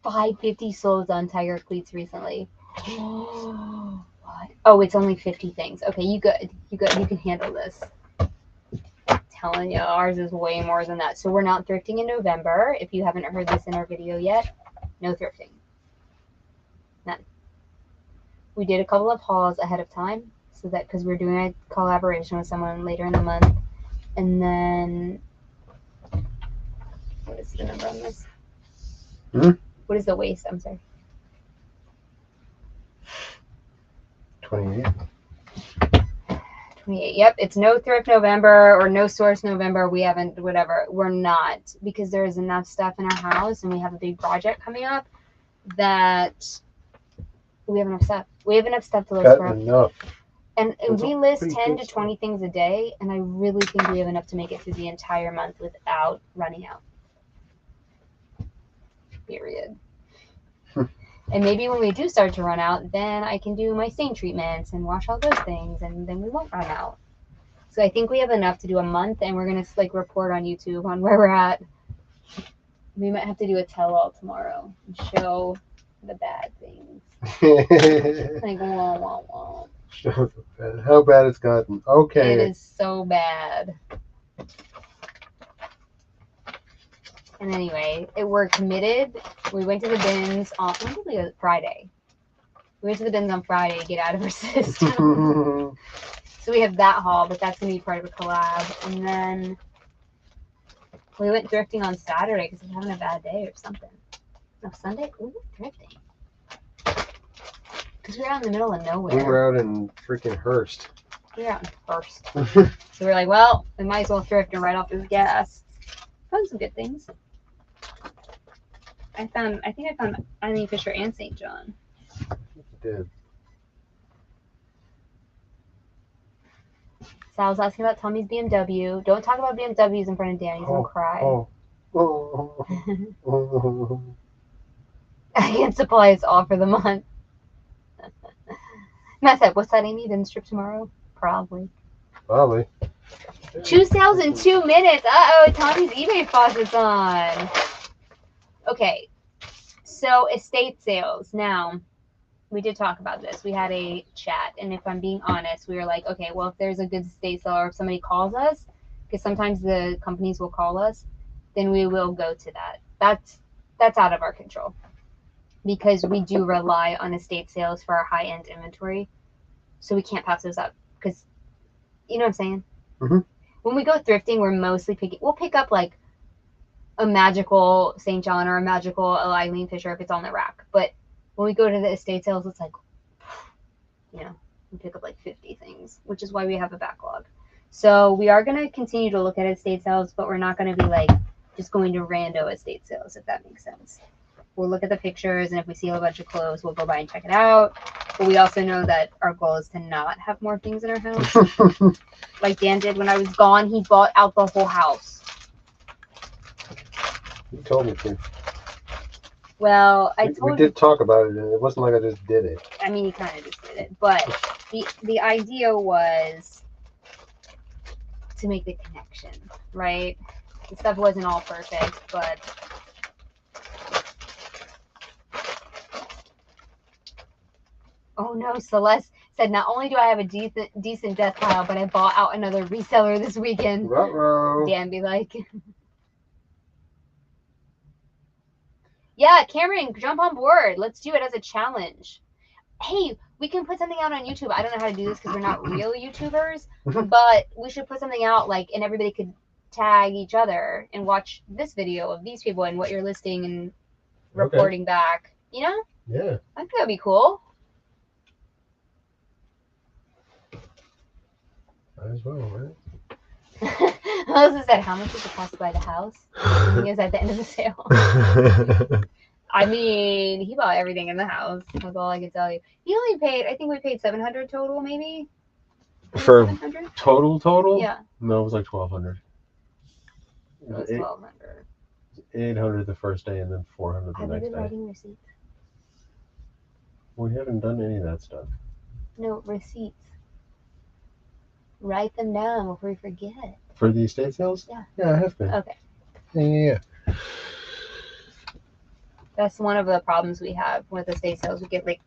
$550 sold on Tiger cleats recently. What? Oh, it's only 50 things. Okay, you good. You good. You can handle this. I'm telling you, ours is way more than that. So we're not thrifting in November. If you haven't heard this in our video yet, no thrifting. None. We did a couple of hauls ahead of time, so that because we're doing a collaboration with someone later in the month, and then what is the number on this? What is the waste? I'm sorry. 28. 28. Yep, it's no thrift November or no source November. We haven't, whatever. We're not, because there is enough stuff in our house and we have a big project coming up that we have enough stuff. We have enough stuff to list for. Enough. And That's we list pretty 10 good to 20 things a day, and I really think we have enough to make it through the entire month without running out. Period. And maybe when we do start to run out, then I can do my stain treatments and wash all those things, and then we won't run out. So I think we have enough to do a month, and we're gonna like report on YouTube on where we're at. We might have to do a tell-all tomorrow and show the bad things. Like wah wah wah. Show the bad. How bad it's gotten. Okay. It is so bad. And anyway, we're committed. We went to the bins on when did we go? Friday. We went to the bins on Friday to get out of our system. So we have that haul, but that's gonna be part of a collab. And then we went thrifting on Saturday because we were having a bad day or something. No, Sunday we went thrifting because we were out in the middle of nowhere. We were out in freaking Hearst. We were out in Hearst. So we're like, well, we might as well thrift and write off this gas. Found some good things. I think I found Eileen Fisher and St. John. You did. So I was asking about Tommy's BMW. Don't talk about BMWs in front of Dan. He's gonna cry. I can supply us all for the month. Matt said, what's that, Amy? Then strip tomorrow? Probably. 2 sales in 2 minutes. Uh-oh, Tommy's eBay faucet's on. Okay, so estate sales. Now, we did talk about this. We had a chat, and if I'm being honest, we were like, okay, well, if there's a good estate sale or if somebody calls us, because sometimes the companies will call us, then we will go to that. That's out of our control because we do rely on estate sales for our high-end inventory, so we can't pass those up because, you know what I'm saying? Mm-hmm. When we go thrifting, we're mostly we'll pick up like a magical St. John or a magical Eileen Fisher if it's on the rack. But when we go to the estate sales, it's like, you know, we pick up like 50 things, which is why we have a backlog. So we are going to continue to look at estate sales, but we're not going to be like just going to rando estate sales, if that makes sense. We'll look at the pictures, and if we see a bunch of clothes, we'll go by and check it out. But we also know that our goal is to not have more things in our house. Like Dan did when I was gone, he bought out the whole house. You told me to. Well, we did talk about it, and it wasn't like I just did it. I mean, he kind of just did it. But the idea was to make the connection, right? The stuff wasn't all perfect, but... Oh no, Celeste said, not only do I have a decent death pile, but I bought out another reseller this weekend. Ruh-roh. Dan be like... Yeah, Cameron, jump on board. Let's do it as a challenge. Hey, we can put something out on YouTube. I don't know how to do this because we're not real YouTubers, but we should put something out, like, and everybody could tag each other and watch this video of these people and what you're listing and reporting back. You know? Yeah. I think that'd be cool. Might as well, right? Melissa said, how much does it cost to buy the house? He is at the end of the sale. I mean, he bought everything in the house. That's all I can tell you. He only paid, I think we paid $700 total, maybe? For $700? Total? Yeah. No, it was like $1,200. It was $1,200. $800 the first day and then $400 the Have you next been day. writing receipts? We haven't done any of that stuff. No, receipts. Write them down before we forget. For the estate sales? Yeah. Yeah, I have been. Okay. Yeah. That's one of the problems we have with estate sales. We get like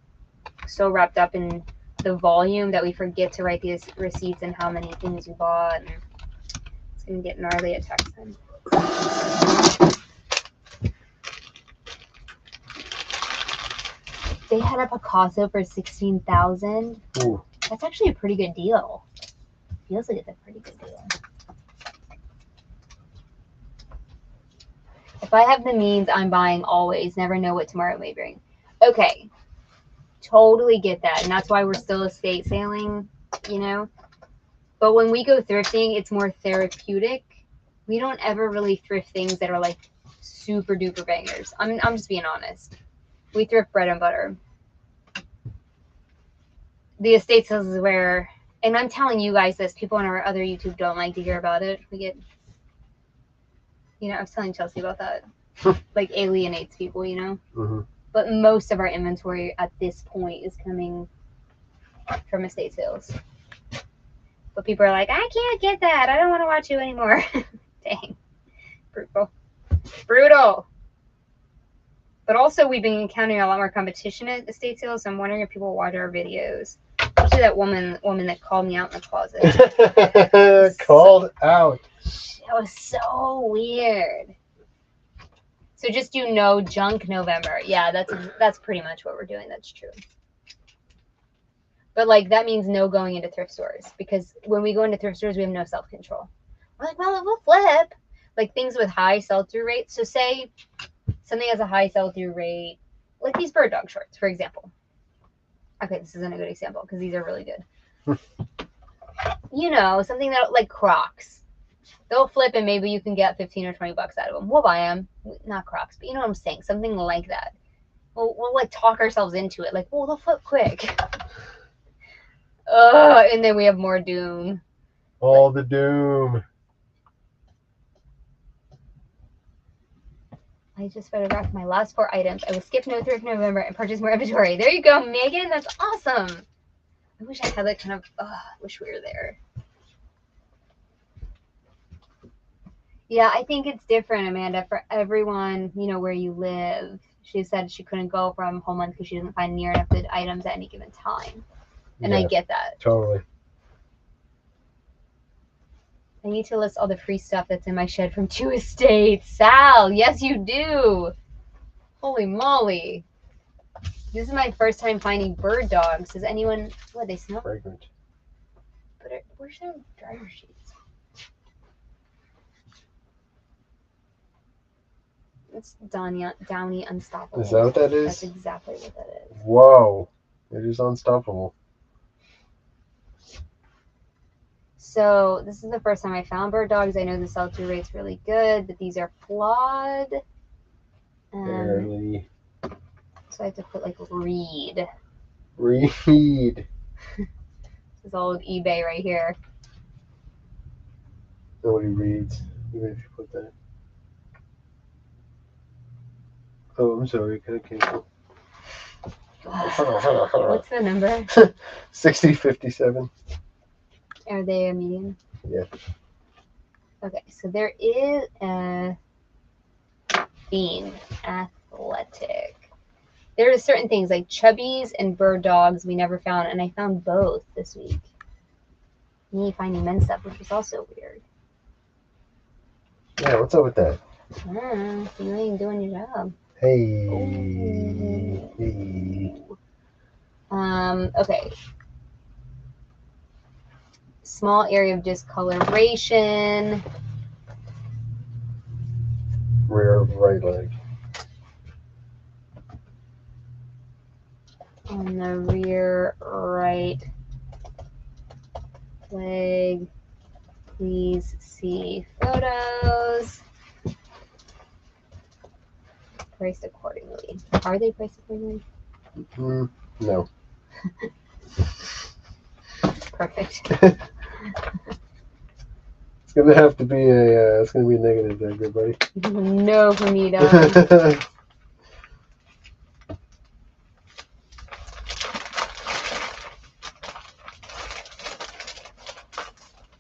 so wrapped up in the volume that we forget to write these receipts and how many things we bought. And it's going to get gnarly at tax time. They had a Picasso for $16,000. Ooh. That's actually a pretty good deal. Feels like it's a pretty good deal. If I have the means, I'm buying always. Never know what tomorrow may bring. Okay. Totally get that. And that's why we're still estate sailing, you know? But when we go thrifting, it's more therapeutic. We don't ever really thrift things that are like super duper bangers. I'm just being honest. We thrift bread and butter. The estate sales is where, and I'm telling you guys this, people on our other YouTube don't like to hear about it. We get, I was telling Chelsea about that. Like alienates people, Mm-hmm. But most of our inventory at this point is coming from estate sales. But people are like, I can't get that. I don't want to watch you anymore. Dang. Brutal. But also, we've been encountering a lot more competition at estate sales. So I'm wondering if people watch our videos. Especially that woman that called me out in the closet. Called out. It was so weird. So just do no junk November. Yeah, that's pretty much what we're doing. That's true. But like that means no going into thrift stores, because when we go into thrift stores, we have no self-control. We're like, well, we'll flip. Like things with high sell-through rates. So say something has a high sell-through rate, like these bird dog shorts, for example. Okay, this isn't a good example because these are really good. Something that like Crocs. They'll flip and maybe you can get 15 or 20 bucks out of them. We'll buy them. Not Crocs, but you know what I'm saying? Something like that. We'll like talk ourselves into it. Like, oh, they'll flip quick. And then we have more doom. All the doom. I just photographed my last 4 items. I will skip no thrift November and purchase more inventory. There you go, Megan. That's awesome. I wish I had that kind of, I wish we were there. Yeah, I think it's different, Amanda, for everyone, where you live. She said she couldn't go from a whole month because she doesn't find near enough good items at any given time. And I get that. Totally. I need to list all the free stuff that's in my shed from 2 estates. Sal, yes, you do. Holy moly. This is my first time finding bird dogs. Does anyone, they smell? Fragrant. But where's their dryer sheets? It's Downy Unstoppable. Is that what that is? That's exactly what that is. Whoa. It is unstoppable. So this is the first time I found bird dogs. I know the sell-through rate's really good, but these are flawed. Barely. So I have to put like read. Read. This is old eBay right here. Nobody reads, even if you put that. Oh, I'm sorry. Can I cancel? What's the number? 6057. Are they a medium? Yeah. Okay, so there is a theme. Athletic. There are certain things like chubbies and bird dogs we never found, and I found both this week. Me finding men's stuff, which was also weird. Yeah, what's up with that? You ain't doing your job. Hey. Ooh. Hey. Okay. Small area of discoloration. Rear right leg. On the rear right leg. Please see photos. Priced accordingly. Are they priced accordingly? No. Perfect. It's gonna have to be it's gonna be a negative there, good buddy. No for me, dog.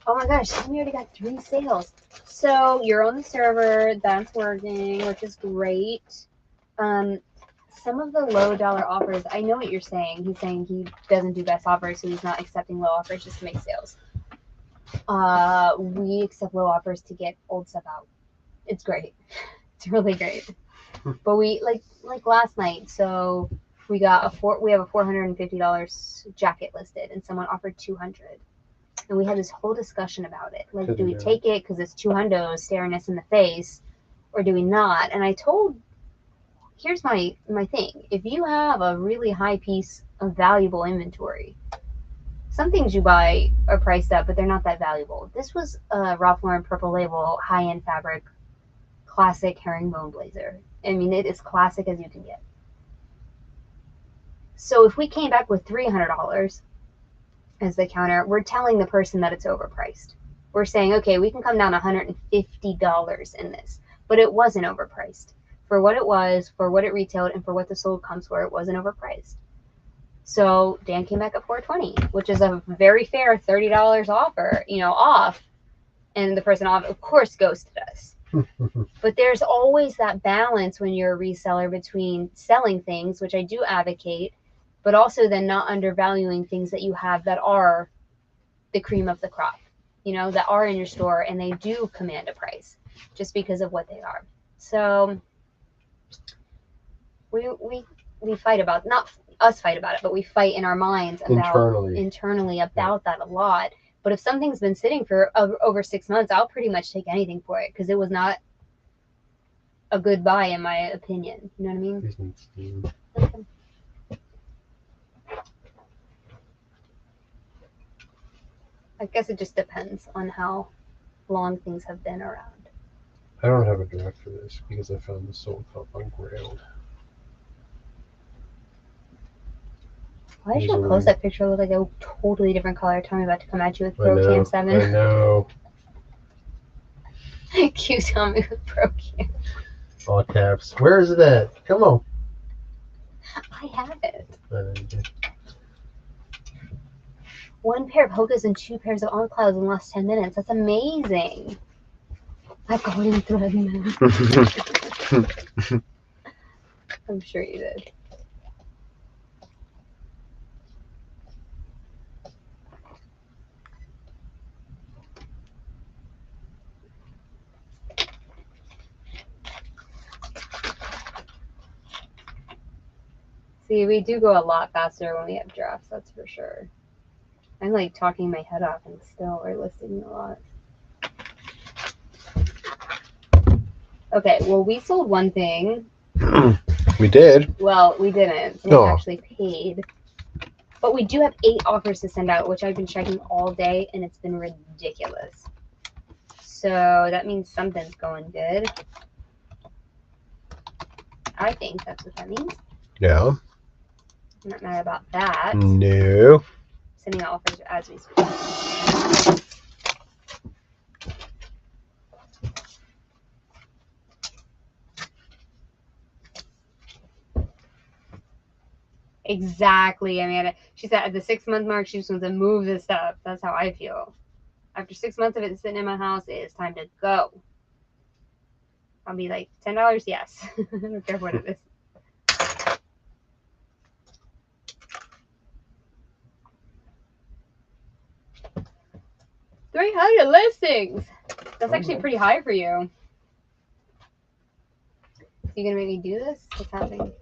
Oh my gosh, we already got 3 sales. So you're on the server, that's working, which is great. Some of the low dollar offers, I know what you're saying. He's saying he doesn't do best offers, so he's not accepting low offers just to make sales. We accept low offers to get old stuff out. It's great. It's really great. But we like last night, so we have a $450 jacket listed, and someone offered $200, and we had this whole discussion about it. Like, do we take it because it's $200 staring us in the face, or do we not? And I told, here's my thing: if you have a really high piece of valuable inventory, some things you buy are priced up, but they're not that valuable. This was a Ralph Lauren Purple Label high-end fabric, classic herringbone blazer. I mean, it is classic as you can get. So if we came back with $300 as the counter, we're telling the person that it's overpriced. We're saying, okay, we can come down $150 in this, but it wasn't overpriced. For what it was, for what it retailed, and for what the sold comes for, it wasn't overpriced. So Dan came back at $420, which is a very fair $30 offer, off. And the person off, of course, ghosted us. But there's always that balance when you're a reseller between selling things, which I do advocate, but also then not undervaluing things that you have that are the cream of the crop, that are in your store, and they do command a price just because of what they are. So we fight about, not us fight about it, but we fight in our minds about internally about that a lot. But if something's been sitting for over 6 months, I'll pretty much take anything for it because it was not a good buy in my opinion. You know what I mean? Okay. I guess it just depends on how long things have been around. I don't have a draft for this because I found the sold cup on Grailed. Why does your close-up picture look like a totally different color? Tell me about to come at you with Pro Cam 7. I know. Q tell me with Pro Cam. All caps. Where is it at? Come on. I have it. One pair of Hokas and 2 pairs of On Clouds in the last 10 minutes. That's amazing. I've got it in thread now. I'm sure you did. See, we do go a lot faster when we have drafts, that's for sure. I'm like talking my head off and still we're listing a lot. Okay, well, we sold one thing. We did? Well, we didn't. We actually paid. But we do have 8 offers to send out, which I've been checking all day, and it's been ridiculous. So that means something's going good. I think that's what that means. Yeah. I'm not mad about that. No. Sending out offers as we speak. Exactly, Amanda. She said at the 6-month mark, she just wants to move this stuff. That's how I feel. After 6 months of it sitting in my house, it is time to go. I'll be like, $10? Yes. I don't care what it is. 300 listings. That's actually pretty high for you. You gonna make me do this? What's happening?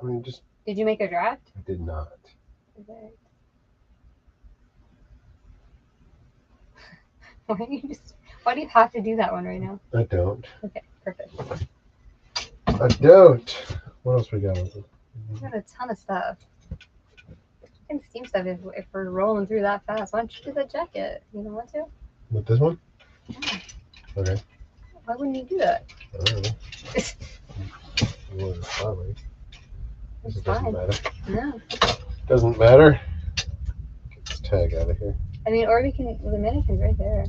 I mean, just. Did you make a draft? I did not. Okay. Why do you have to do that one right now? I don't. Okay, perfect. I don't. What else we got? We got a ton of stuff. And Steam stuff if we're rolling through that fast. Why don't you do the jacket? You don't want to? With this one? Yeah. Okay. Why wouldn't you do that? I don't know. It's it doesn't matter. No. Doesn't matter. Get this tag out of here. I mean, or we can, the mannequin's right there.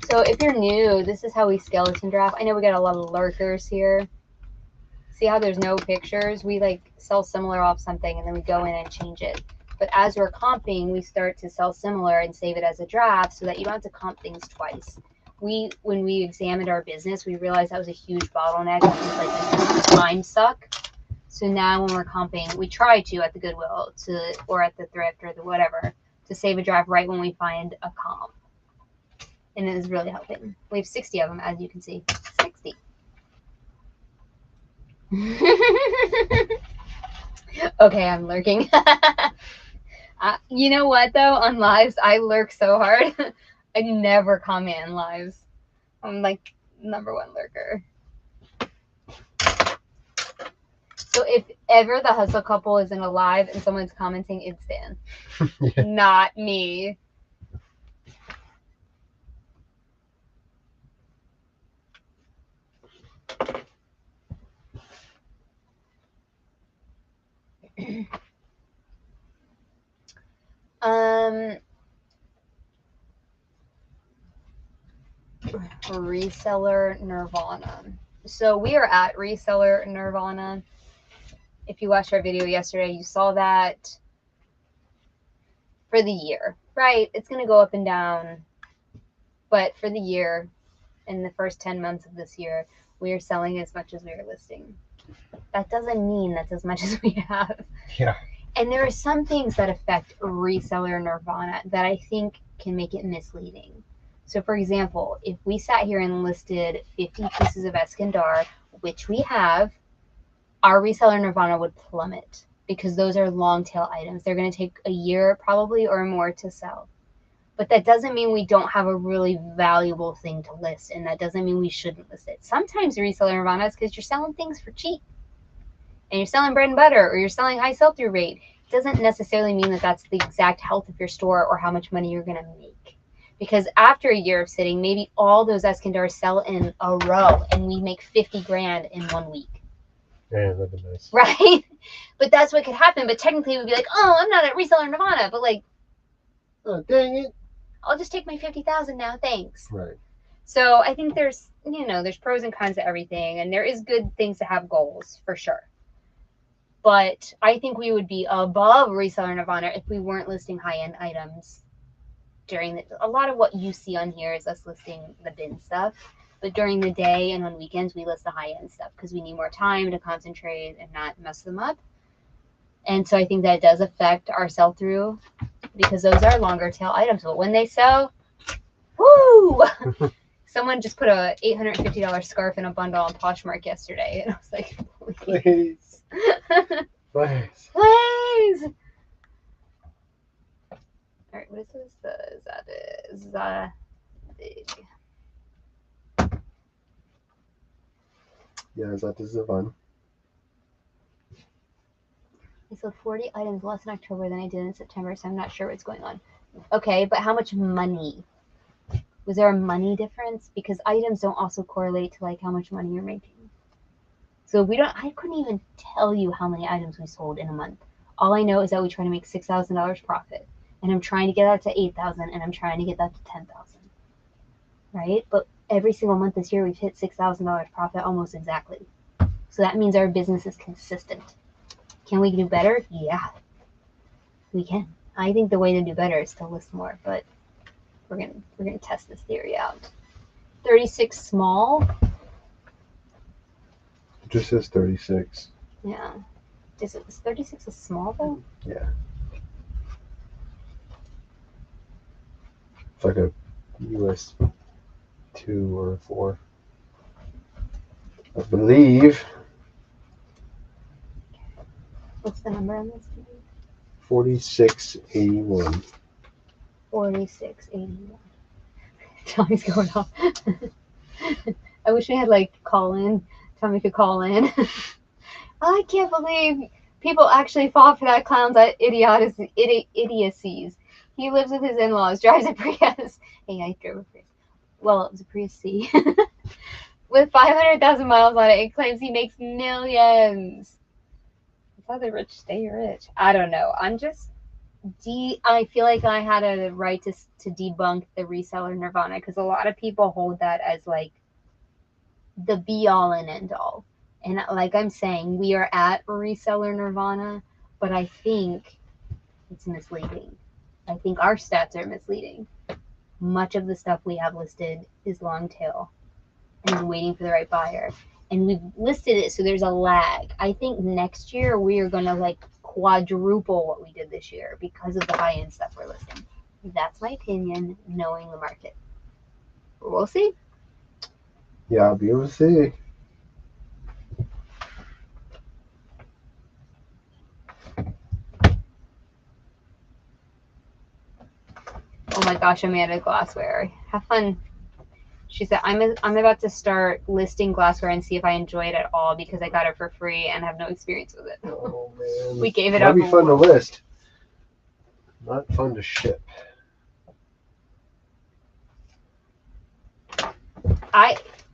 So if you're new, this is how we skeleton draft. I know we got a lot of lurkers here. See how there's no pictures? We like sell similar off something and then we go in and change it. But as we're comping, we start to sell similar and save it as a draft so that you don't have to comp things twice. When we examined our business, we realized that was a huge bottleneck. It was like a time suck. So now when we're comping, we try to at the Goodwill or at the thrift or the whatever to save a draft right when we find a comp. And it is really helping. We have 60 of them, as you can see. 60. Okay, I'm lurking. You know what, though? On lives, I lurk so hard. I never comment in lives. I'm like #1 lurker. So if ever the hustle couple is in a live and someone's commenting, it's Dan. Yeah. Not me. Reseller Nirvana. So we are at Reseller Nirvana. If you watched our video yesterday, you saw that for the year, right? It's going to go up and down. But for the year, in the first 10 months of this year, we are selling as much as we are listing. That doesn't mean that's as much as we have. Yeah. And there are some things that affect Reseller Nirvana that I think can make it misleading. So for example, if we sat here and listed 50 pieces of Eskandar, which we have, our Reseller Nirvana would plummet because those are long tail items. They're going to take a year probably or more to sell. But that doesn't mean we don't have a really valuable thing to list, and that doesn't mean we shouldn't list it. Sometimes Reseller Nirvana is because you're selling things for cheap, and you're selling bread and butter, or you're selling high sell-through rate. It doesn't necessarily mean that that's the exact health of your store or how much money you're going to make. Because after a year of sitting, maybe all those Eskandars sell in a row, and we make 50 grand in 1 week. Yeah, that'd be nice. Right? But that's what could happen. But technically, we'd be like, oh, I'm not at Reseller Nirvana. But like, oh, dang it. I'll just take my 50,000 now. Thanks. Right. So I think there's pros and cons to everything. And there is good things to have goals, for sure. But I think we would be above Reseller Nirvana if we weren't listing high-end items. A lot of what you see on here is us listing the bin stuff. But during the day and on weekends, we list the high-end stuff because we need more time to concentrate and not mess them up. And so I think that does affect our sell-through because those are longer tail items. But when they sell, woo! Someone just put a $850 scarf in a bundle on Poshmark yesterday. And I was like, please. Please. Please. All right, what is this? Is that big? Yeah, that is the one. I sold 40 items less in October than I did in September, so I'm not sure what's going on. Okay, but how much money? Was there a money difference? Because items don't also correlate to like how much money you're making. So I couldn't even tell you how many items we sold in a month. All I know is that we try to make $6,000 profit. And I'm trying to get that to 8,000 and I'm trying to get that to 10,000. Right? But every single month this year we've hit $6,000 profit almost exactly. So that means our business is consistent. Can we do better? Yeah, we can. I think the way to do better is to list more, but we're gonna test this theory out. 36 small. It just says 36. Yeah. Is 36 a small though? Yeah. It's like a US 2 or 4. I believe. What's the number on this? 4681. 4681. Tommy's going off. I wish we had like call in. Tommy could call in. I can't believe people actually fall for that clown's idiocies. He lives with his in-laws, drives a Prius. Hey, I drove a Prius. Well, it was a Prius C. With 500,000 miles on it, it claims he makes millions. That's how the rich stay rich. I don't know. I'm just I feel like I had a right to debunk the Reseller Nirvana because a lot of people hold that as like the be all and end all. And like I'm saying, we are at reseller nirvana, but I think it's misleading. I think our stats are misleading. Much of the stuff we have listed is long tail and is waiting for the right buyer. And we've listed it so there's a lag. I think next year we are going to like quadruple what we did this year because of the high end stuff we're listing. That's my opinion, knowing the market. But we'll see. Yeah, I'll be able to see. Oh my gosh, Amanda, glassware. Have fun. She said, I'm about to start listing glassware and see if I enjoy it at all because I got it for free and have no experience with it. Oh man. We gave it Might up. be fun to list. Not fun to ship.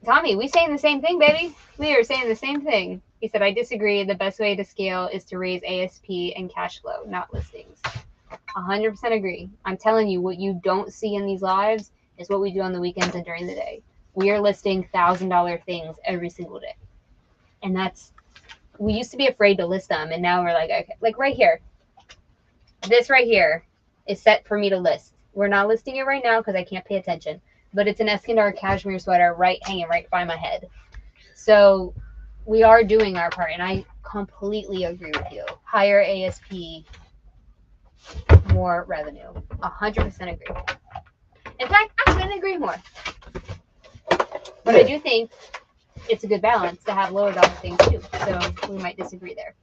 Tommy, we saying the same thing, baby. We are saying the same thing. He said, I disagree. The best way to scale is to raise ASP and cash flow, not listings. 100% agree. I'm telling you, what you don't see in these lives is what we do on the weekends and during the day. We are listing $1,000 things every single day. And we used to be afraid to list them. And now we're like, okay, like right here. This right here is set for me to list. We're not listing it right now because I can't pay attention. But it's an Eskandar cashmere sweater hanging right by my head. So we are doing our part. And I completely agree with you. Higher ASP, more revenue. 100% agree. In fact, I couldn't agree more. But I do think it's a good balance to have lower dollar things too. So we might disagree there.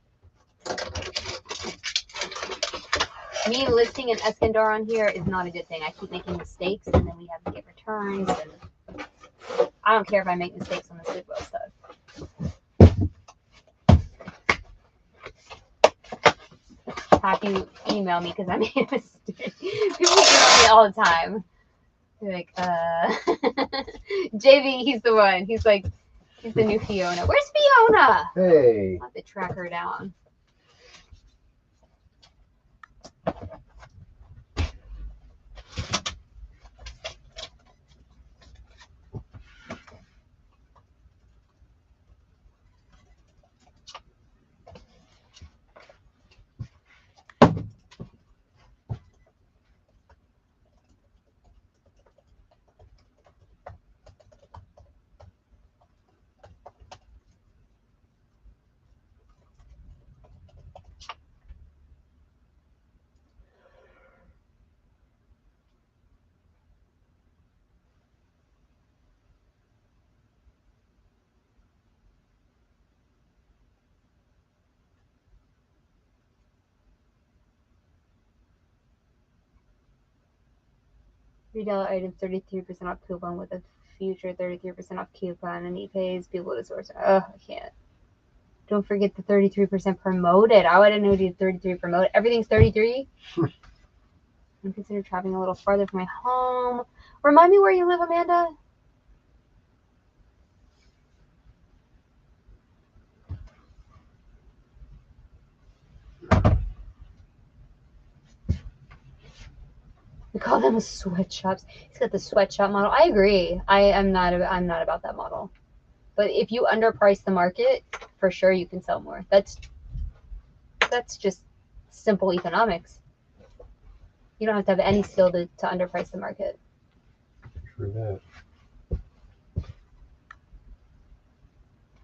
Me listing an Eskandar on here is not a good thing. I keep making mistakes and then we have to get returns. And I don't care if I make mistakes on this Goodwill stuff. Have you email me because I made a mistake. People email me all the time. They're like, JV, he's the one. He's like, he's the new Fiona. Where's Fiona? Hey. I'll have to track her down. $3 items, 33% off coupon with a future 33% off coupon, and he pays people to source. Oh, I can't. Don't forget the 33% promoted. I wouldn't know the 33 promoted. Everything's 33. I'm considering traveling a little farther from my home. Remind me where you live, Amanda. We call them sweatshops. He's got the sweatshop model. I agree. I'm not about that model. But if you underprice the market, for sure you can sell more. That's just simple economics. You don't have to have any skill to underprice the market. True that.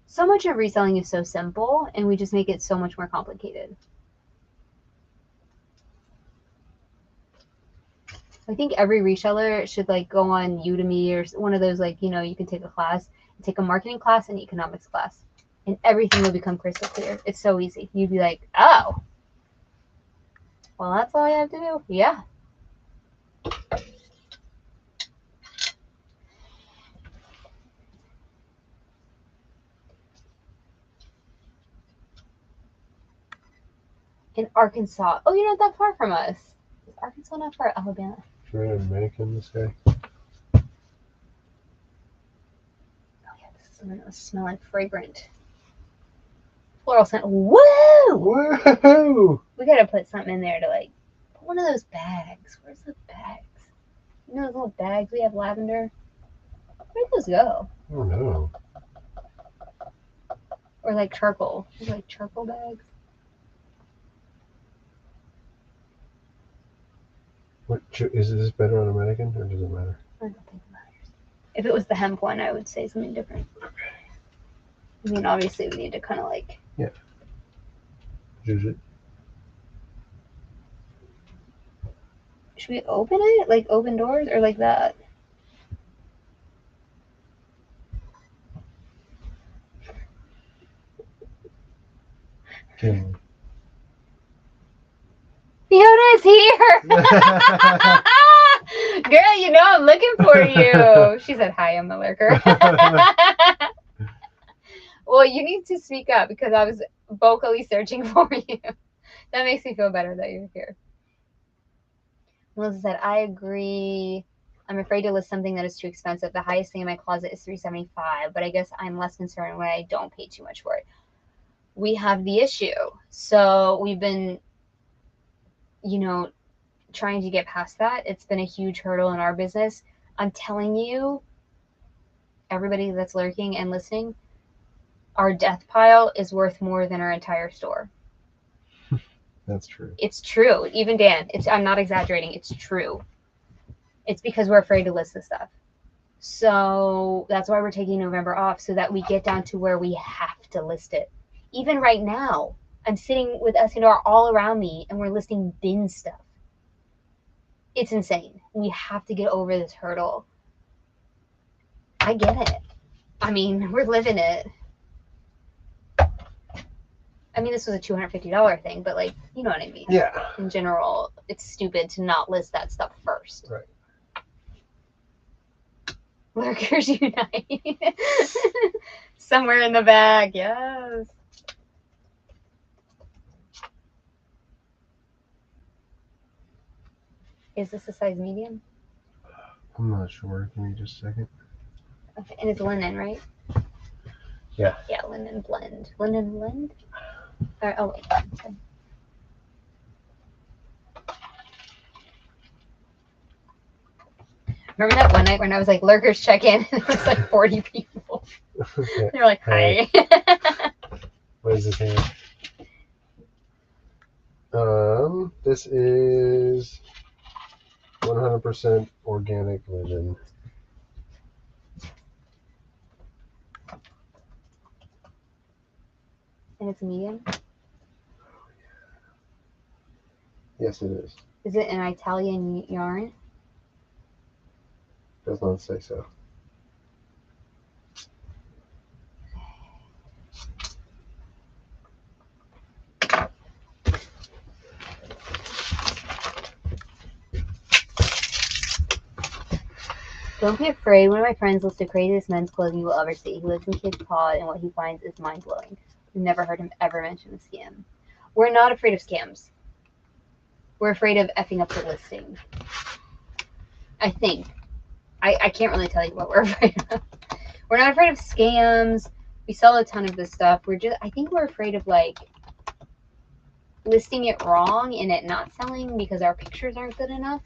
So much of reselling is so simple, and we just make it so much more complicated. I think every reseller should like go on Udemy or one of those, like, you know, you can take a class, take a marketing class and economics class, and everything will become crystal clear. It's so easy. You'd be like, oh, well, that's all I have to do. Yeah. In Arkansas. Oh, you're not that far from us. Is Arkansas not far? Alabama. Trying to make him this guy. Oh, yeah, this is something that was smelling fragrant. Floral scent. Woo! Whoa! We gotta put something in there to like, put one of those bags. Where's the bags? You know those little bags we have lavender? Where'd those go? Oh no. Or like charcoal. Like charcoal bags. What is this better on a mannequin, or does it matter? I don't think it matters. If it was the hemp one, I would say something different. Okay. I mean, obviously, we need to kind of like. Yeah. Use it. Should we open it? Like open doors or like that? Kim. Fiona's here! Girl, you know I'm looking for you. She said, hi, I'm the lurker. Well, you need to speak up because I was vocally searching for you. That makes me feel better that you're here. Melissa said, I agree. I'm afraid to list something that is too expensive. The highest thing in my closet is $375, but I guess I'm less concerned when I don't pay too much for it. We have the issue. So we've been, trying to get past that. It's been a huge hurdle in our business. I'm telling you, everybody that's lurking and listening, our death pile is worth more than our entire store. That's true. It's true. Even Dan, I'm not exaggerating. It's true. It's because we're afraid to list this stuff. So that's why we're taking November off, so that we get down to where we have to list it. Even right now, I'm sitting with Escandar all around me and we're listing bin stuff. It's insane. We have to get over this hurdle. I get it. I mean, we're living it. I mean, this was a $250 thing, but like, you know what I mean? Yeah. In general, it's stupid to not list that stuff first. Right. Lurkers unite. Somewhere in the bag, yes. Is this a size medium? I'm not sure. Give me just a second. Okay, and it's linen, right? Yeah. Yeah, linen blend. Linen blend? Oh, wait. Sorry. Remember that one night when I was like, lurkers check in, and it was like 40 people. Okay. They're like, hi. What is this here? This is 100% organic linen. And it's medium? Yes, it is. Is it an Italian yarn? Does not say so. Don't be afraid. One of my friends lists the craziest men's clothing you will ever see. He lives in Cape Cod, and what he finds is mind-blowing. We've never heard him ever mention a scam. We're not afraid of scams. We're afraid of effing up the listing. I think. I can't really tell you what we're afraid of. We're not afraid of scams. We sell a ton of this stuff. I think we're afraid of like listing it wrong and it not selling because our pictures aren't good enough.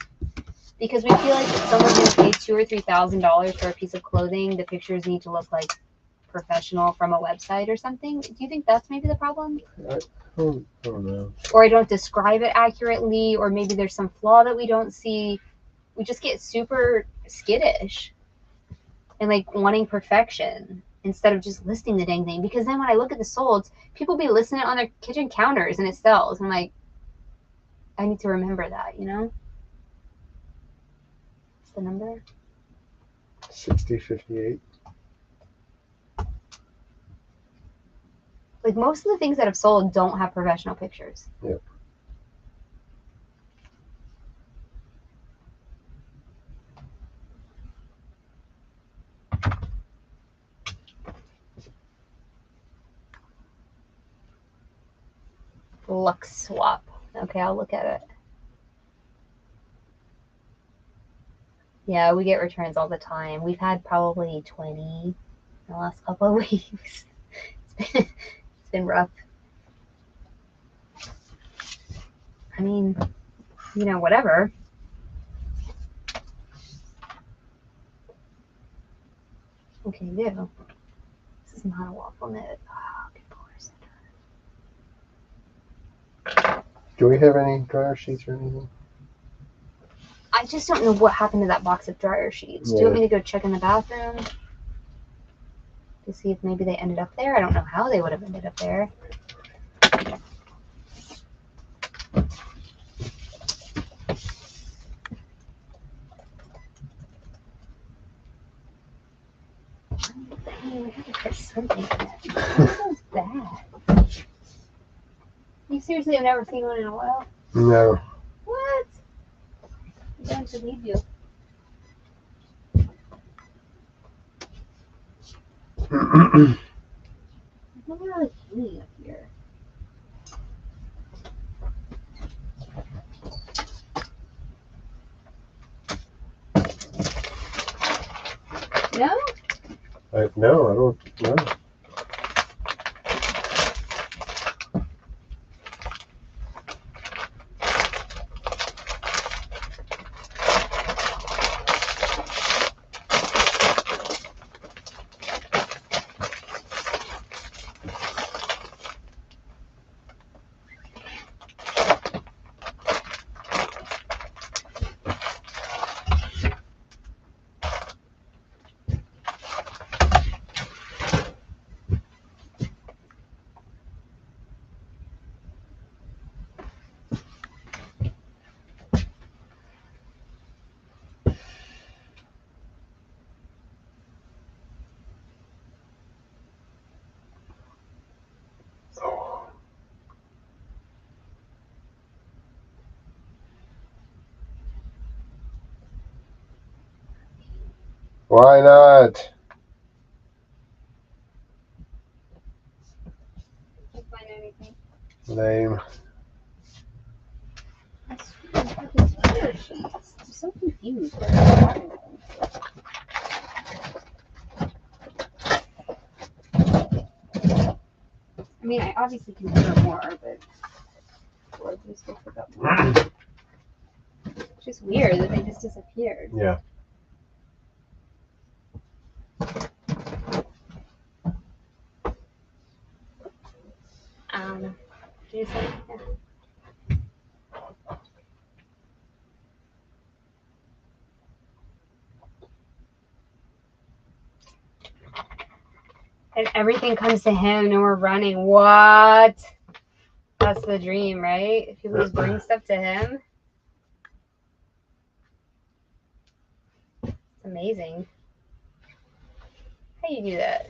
Because we feel like if someone's going to pay $2,000 or $3,000 for a piece of clothing, the pictures need to look like professional from a website or something. Do you think that's maybe the problem? I don't know. Or I don't describe it accurately, or maybe there's some flaw that we don't see. We just get super skittish and like wanting perfection instead of just listing the dang thing. Because then when I look at the solds, people be listing it on their kitchen counters and it sells. And I'm like, I need to remember that, you know? What's the number? 6058. Like most of the things that have sold don't have professional pictures. Yep. Lux swap. Okay, I'll look at it. Yeah, we get returns all the time. We've had probably 20 in the last couple of weeks. It's been rough. I mean, whatever. What can you do? This is not a waffle knit. Oh, good Do we have any dryer sheets or anything? I just don't know what happened to that box of dryer sheets. Do you want me to go check in the bathroom to see if maybe they ended up there? I don't know how they would have ended up there. I had to put something in it. That was bad. You seriously have never seen one in a while? No. What? I'm going to leave you. There's nothing really hanging up here. No? No, I don't know. Why not? Can't find anything. Lame. I swear I have these dryer sheets. I'm so confused. Where I'm finding them. I mean, I obviously can order more, but or just go pick up more. It's just weird that they just disappeared. Yeah. Do you say? Yeah. And everything comes to him, and we're running. What? That's the dream, right? If people just bring stuff to him, it's amazing. How do you do that?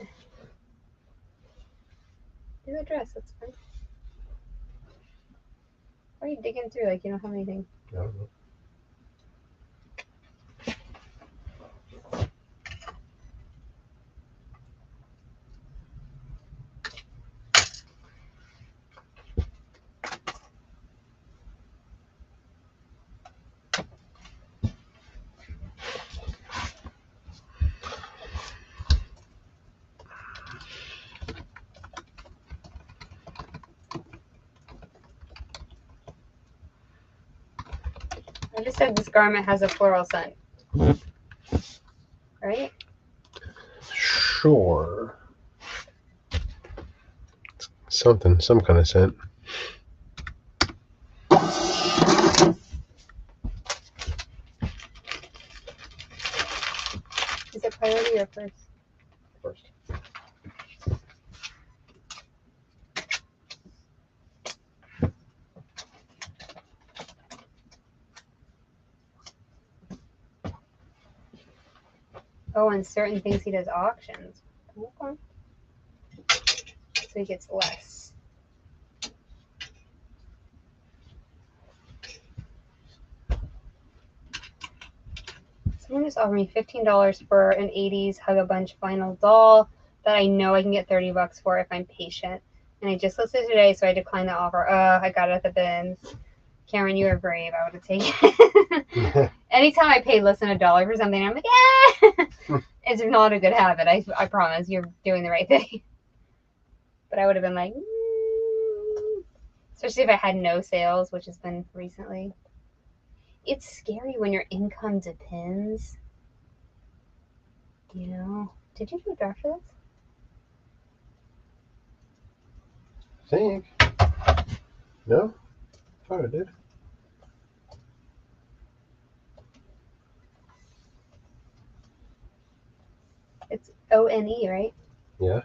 Do the dress. That's fine. Why are you digging through like you don't have anything? I don't know. I just said this garment has a floral scent. Right? Sure. Something, some kind of scent. Is it priority or first? First. Oh, and certain things he does auctions. Okay. So he gets less. Someone just offered me $15 for an 80s Hug a Bunch vinyl doll that I know I can get $30 for if I'm patient. And I just listed today, so I declined the offer. I got it at the bins. Cameron, you were brave. I would have taken it. Anytime I pay less than $1 for something, I'm like, it's not a good habit. I promise. You're doing the right thing. But I would have been like, especially if I had no sales, which has been recently. It's scary when your income depends. You know? Did you do a draft for this? Think. No? Thought I did. It's O-N-E, right? Yeah.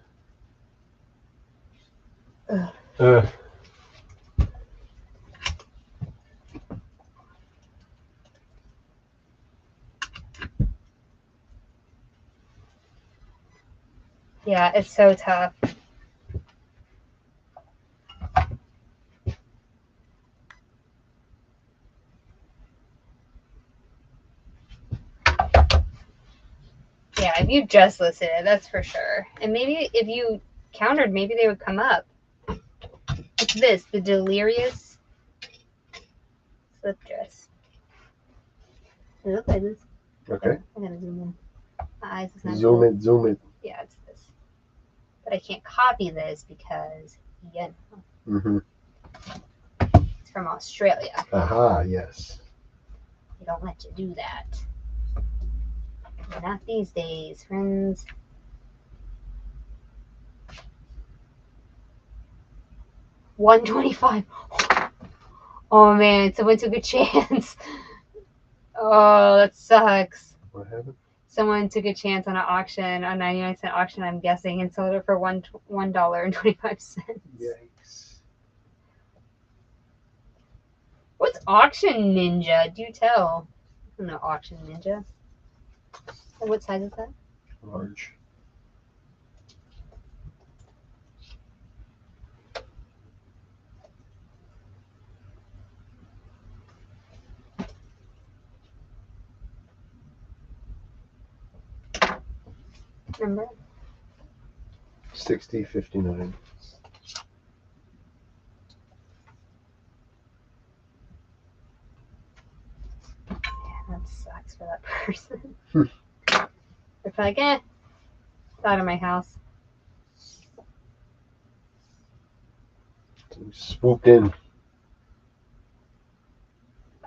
Ugh. Yeah, it's so tough. Yeah, if you just listed it, that's for sure. And maybe if you countered, maybe they would come up. It's this, the Delirious slip dress. It looks like this. Okay. I'm gonna zoom in. My eyes is not Zoom cool. it, zoom it. Yeah, it's this. But I can't copy this because, yeah, Mm-hmm. it's from Australia. Aha, yes. They don't let you do that. Not these days, friends. $125. Oh man, someone took a chance. Oh, that sucks. What happened? Someone took a chance on an auction, a 99-cent auction, I'm guessing, and sold it for $1.25. Yikes. What's Auction Ninja? Do tell. I don't know Auction Ninja. And what size is that? Large. Number? 6059. Yeah, that sucks for that person. They're like, it's out of my house. Swooped in.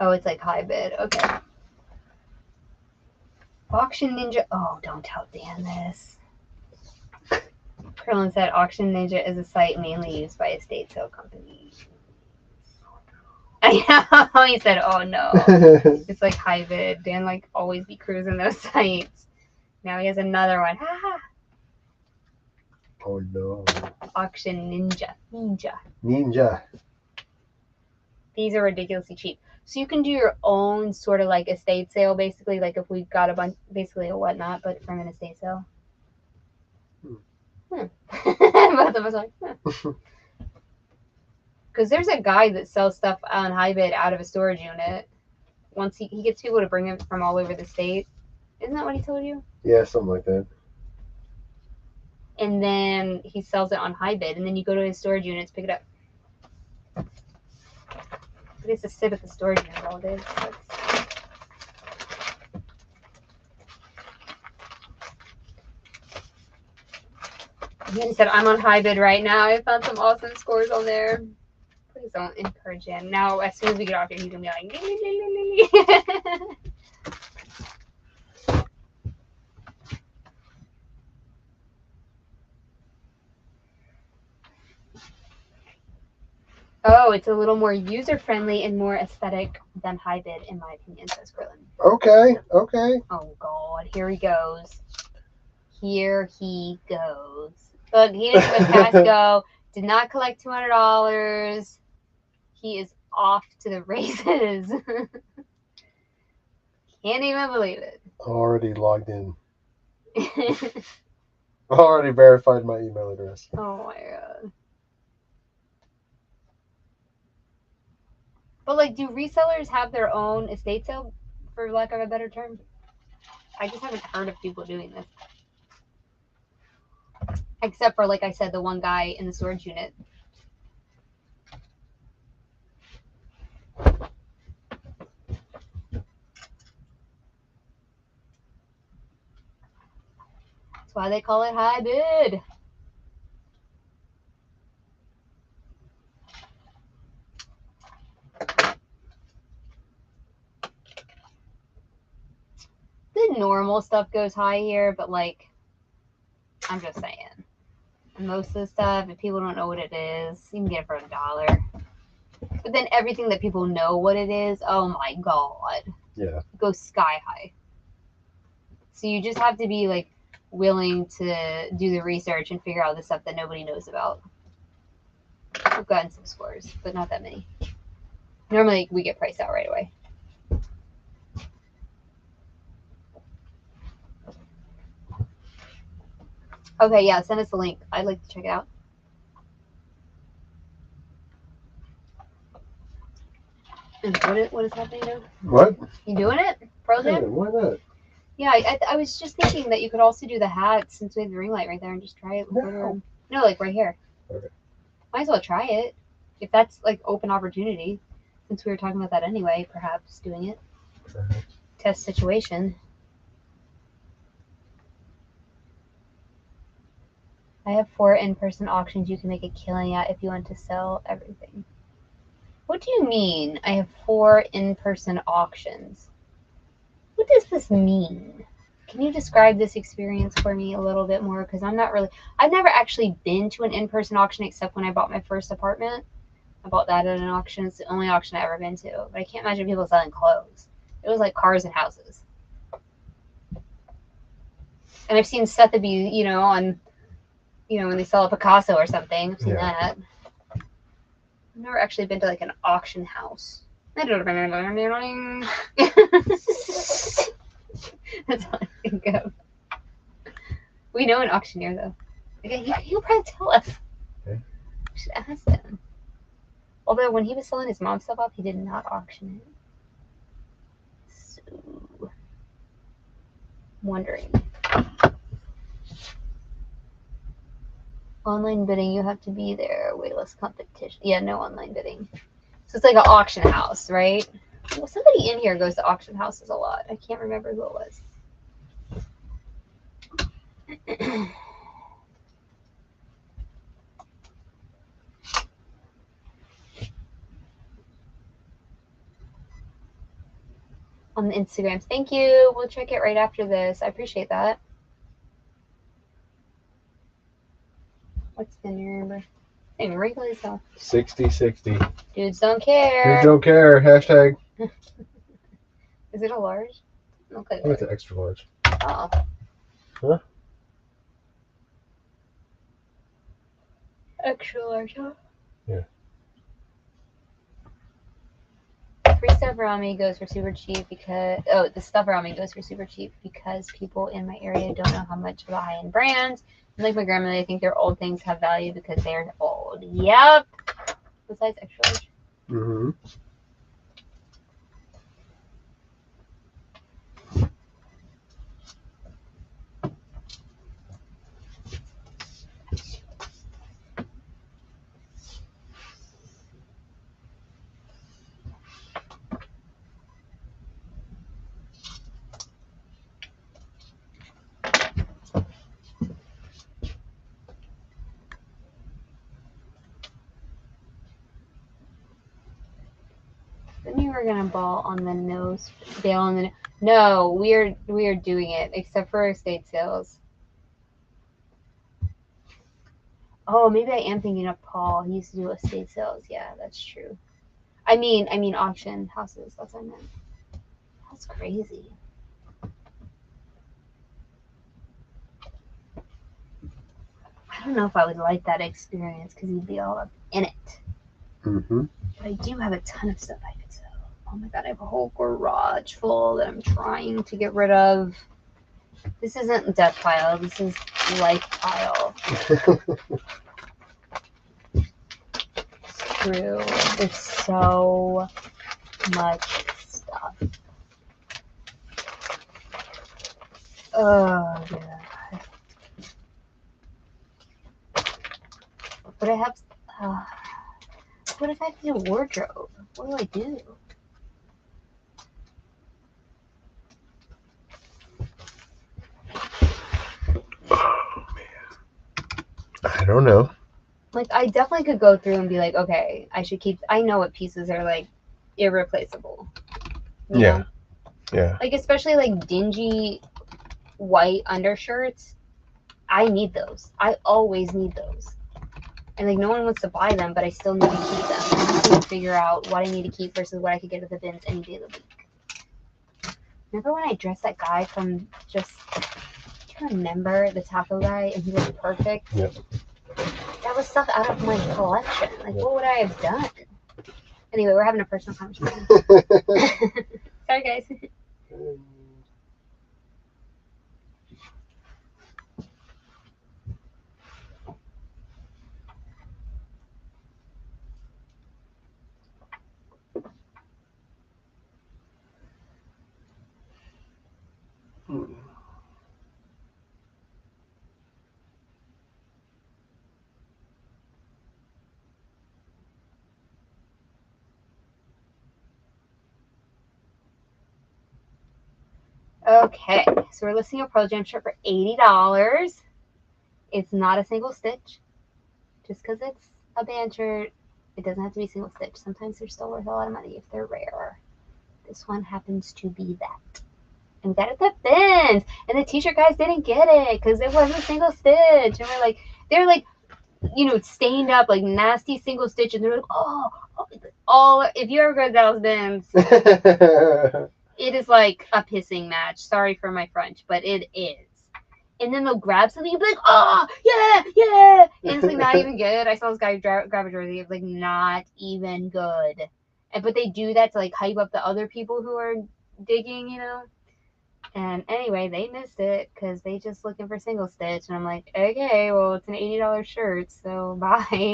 Oh, it's like high bid. Okay. Auction Ninja. Oh, don't tell Dan this. Krillin said Auction Ninja is a site mainly used by estate sale companies. I know. He said, oh no. It's like high bid. Dan like always be cruising those sites. Now he has another one. Oh no. Auction Ninja. Ninja. These are ridiculously cheap. So you can do your own sort of like estate sale, basically, like if we got a bunch, basically a whatnot, but from an estate sale. Both of us are like, because there's a guy that sells stuff on high bid out of a storage unit. Once he gets people to bring it from all over the state. Isn't that what he told you? Yeah, something like that. And then he sells it on high bid, and then you go to his storage units, pick it up. He gets to sit at the storage unit all day. He said, I'm on high bid right now. I found some awesome scores on there. Please don't encourage him. Now, as soon as we get off here, he's going to be like, oh, it's a little more user-friendly and more aesthetic than high bid, in my opinion, says Krillin. Okay. Oh, God. Here he goes. Look, he didn't even pass go. Did not collect $200. He is off to the races. Can't even believe it. Already logged in. Already verified my email address. Oh my god. But like, do resellers have their own estate sale, for lack of a better term? I just haven't heard of people doing this. Except for, like I said, the one guy in the storage unit. That's why they call it high bid. The normal stuff goes high here, but like, I'm just saying. And most of the stuff, if people don't know what it is, you can get it for $1. But then everything that people know what it is, oh my god, Yeah. it goes sky high. So you just have to be like willing to do the research and figure out the stuff that nobody knows about. I've gotten some scores, but not that many. Normally we get priced out right away. Okay, yeah, send us a link. I'd like to check it out. And what is happening now? What? You doing it? Pearl Yeah, Jam? why not? Yeah, I was just thinking that you could also do the hat since we have the ring light right there and just try it. No. No, like right here. Okay. Might as well try it. If that's like open opportunity. Since we were talking about that anyway, perhaps doing it. Test situation. I have 4 in-person auctions you can make a killing at if you want to sell everything. What do you mean? I have 4 in-person auctions. What does this mean? Can you describe this experience for me a little bit more? Because I've never actually been to an in-person auction except when I bought my first apartment. I bought that at an auction. It's the only auction I've ever been to. But I can't imagine people selling clothes. It was like cars and houses. And I've seen Sotheby's, on, when they sell a Picasso or something. I've seen that. I've never actually been to like an auction house. That's all I think of. We know an auctioneer though. Okay, he'll probably tell us. Okay. We should ask him. Although when he was selling his mom's stuff off, he did not auction it. So, I'm wondering. Online bidding, you have to be there. Way less competition. Yeah, no online bidding. So it's like an auction house, right? Well, somebody in here goes to auction houses a lot. I can't remember who it was. On the Instagrams. Thank you. We'll check it right after this. I appreciate that. What's the number? Same wrinkle as hell. 60. Dudes don't care. Dudes don't care. Hashtag. Is it a large? Okay. I think it's an extra large. Oh. Huh? Extra large, huh? Yeah. Free stuff around me goes for super cheap because the stuff around me goes for super cheap because people in my area don't know how much of the high-end brands. And like my grandmother, they think their old things have value because they're old. Yep. What size extra large? Mm-hmm. Then you were gonna bail on the no. We are doing it except for estate sales. Oh, maybe I am thinking of Paul. He used to do estate sales. Yeah, that's true. I mean auction houses. That's what I meant. That's crazy. I don't know if I would like that experience because he'd be all up in it. Mm-hmm. But I do have a ton of stuff I could sell. Oh my god, I have a whole garage full that I'm trying to get rid of. This isn't death pile. This is life pile. True. There's so much stuff. Oh god. But I have. What if I have to do a wardrobe? What do I do? Oh man. I don't know. Like I definitely could go through and be like, okay, I should keep. I know what pieces are like irreplaceable. You know? Yeah. Like especially like dingy white undershirts. I need those. I always need those. And like no one wants to buy them, but I still need to keep them. I just need to figure out what I need to keep versus what I could get at the bins any day of the week. Remember when I dressed that guy from just, do you remember the taco guy and he looked perfect? Yep. That was stuff out of my collection. Like, what would I have done? Anyway, we're having a personal conversation. Sorry, guys. Okay, so we're listing a Pearl Jam shirt for $80. It's not a single stitch. Just because it's a band shirt, it doesn't have to be single stitch. Sometimes they're still worth a lot of money if they're rare. This one happens to be that. And we got it at the bins. And the t-shirt guys didn't get it because it wasn't a single stitch. And they're like, you know, stained up, like nasty single stitch. And they're like, oh, if you ever go to Dallas Bins, it is like a pissing match. Sorry for my French, but it is. And then they'll grab something and be like, oh, yeah. And it's like not even good. I saw this guy grab a jersey. It's like not even good. But they do that to like hype up the other people who are digging, you know. And anyway, they missed it because they just looking for single stitch. And I'm like, okay, well, it's an $80 shirt, so bye.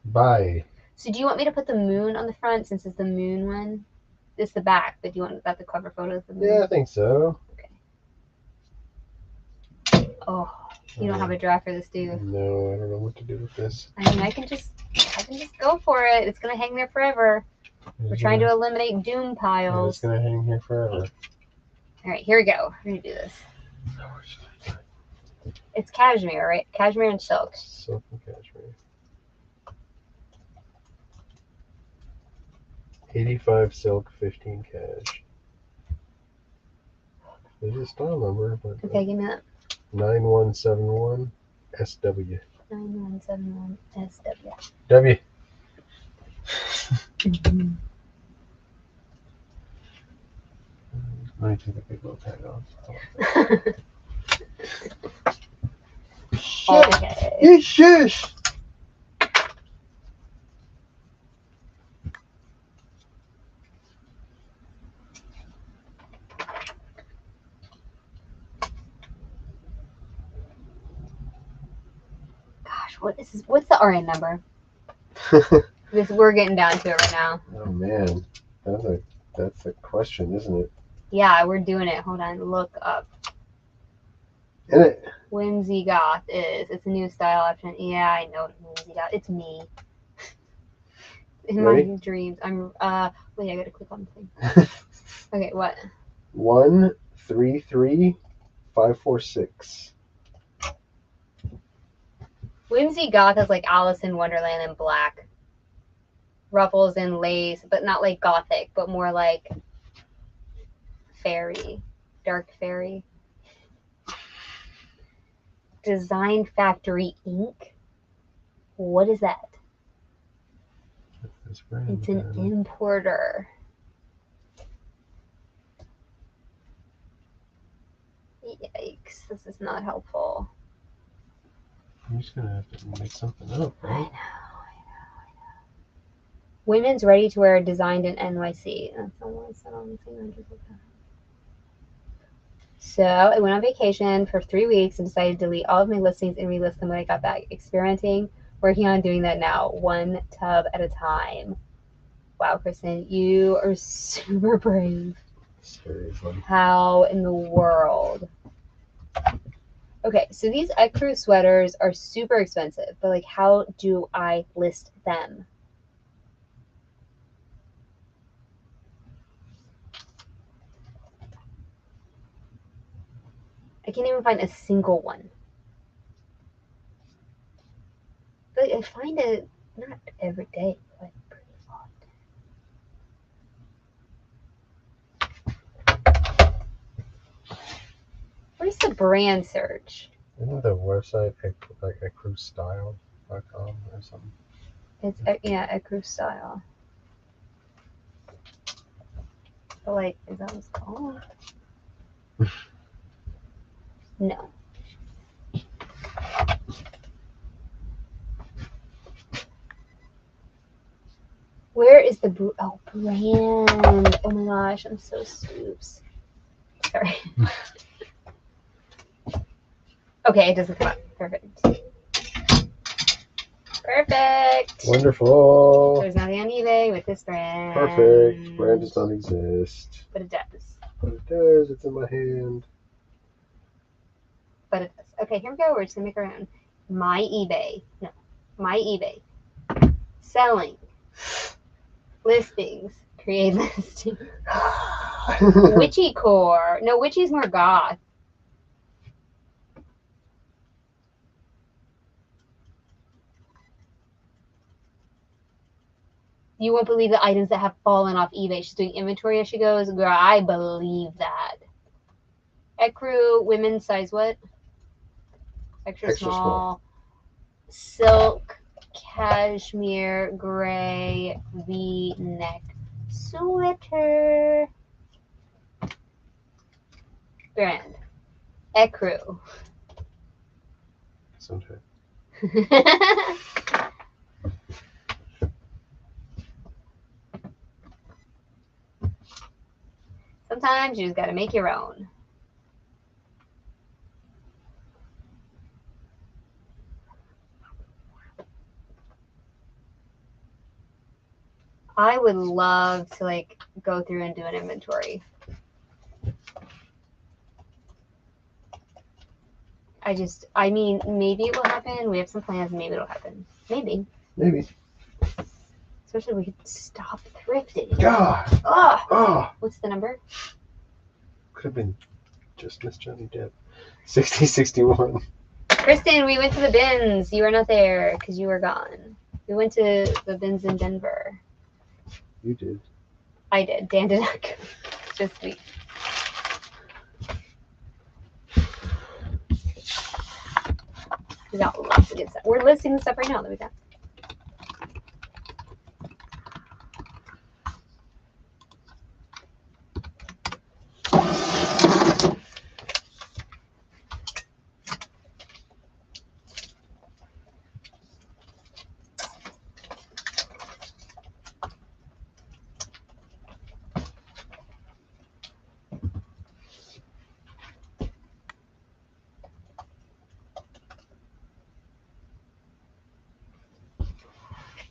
Bye. So do you want me to put the moon on the front since it's the moon one? It's the back, but do you want that the cover photo of the moon? Yeah, I think so. Okay. Oh, you don't have a draft for this, do you? No, I don't know what to do with this. I mean, I can just go for it. It's gonna hang there forever. We're trying to eliminate doom piles. It's gonna hang here forever. All right, here we go. We're gonna do this. It's cashmere, right? Cashmere and silk. Silk and cashmere. 85 silk, 15 cash. There's a style number, but okay, give me that. 9171 SW. 9171 SW. W. Let me take the big little tag off. Okay. You shush! What's the RN number? We're getting down to it right now. Oh man, that's a question, isn't it? Yeah, we're doing it. Hold on, look up. In it. Whimsy Goth it's a new style option. Yeah, I know Whimsy Goth. It's me. In Ready? my dreams, I'm. Wait, I gotta click on the thing. Okay, what? 133546. Whimsy Goth is like Alice in Wonderland in black. Ruffles and lace, but not like gothic, but more like fairy, dark fairy. Design Factory Inc. What is that? It's an importer. Yikes, this is not helpful. You're just gonna have to make something up, right? I know. Women's ready-to-wear designed in NYC. That's almost on the thing. So I went on vacation for 3 weeks and decided to delete all of my listings and relist them when I got back. Experimenting, working on doing that now, one tub at a time. Wow, Kristen, you are super brave. Seriously. How in the world? Okay, so these ecru sweaters are super expensive, but like, how do I list them? I can't even find a single one. But I find it not every day, but pretty often. Where's the brand search? Isn't the website like ecrustyle.com or something? It's yeah, Ecru Style. But like, is that what it's called? No. Where is the brand? Oh my gosh, I'm so stoops. Sorry. Okay, it doesn't come up. Perfect. Perfect. Wonderful. There's nothing on eBay with this brand. Perfect. Brand does not exist. But it does. But it does. It's in my hand. But it does. Okay, here we go. We're just gonna make our own. My eBay. No. My eBay. Selling. Listings. Create listing. Witchy core. No, witchy's more goth. You won't believe the items that have fallen off eBay. She's doing inventory as she goes. Girl, I believe that. Ecru, women's size what? Extra small. Silk, cashmere, gray, V-neck sweater. Brand. Ecru. Sometime. Sometimes you just gotta make your own. I would love to like go through and do an inventory. I mean, maybe it will happen. We have some plans. Maybe it'll happen. Maybe. Maybe. Especially we could stop thrifting. God. Oh. Oh. What's the number? Could have been just Miss Johnny Depp. 6061. Kristen, we went to the bins. You were not there because you were gone. We went to the bins in Denver. You did. I did. Dan did not go. Just me. We got lots of good stuff. We're listing the stuff right now that we got.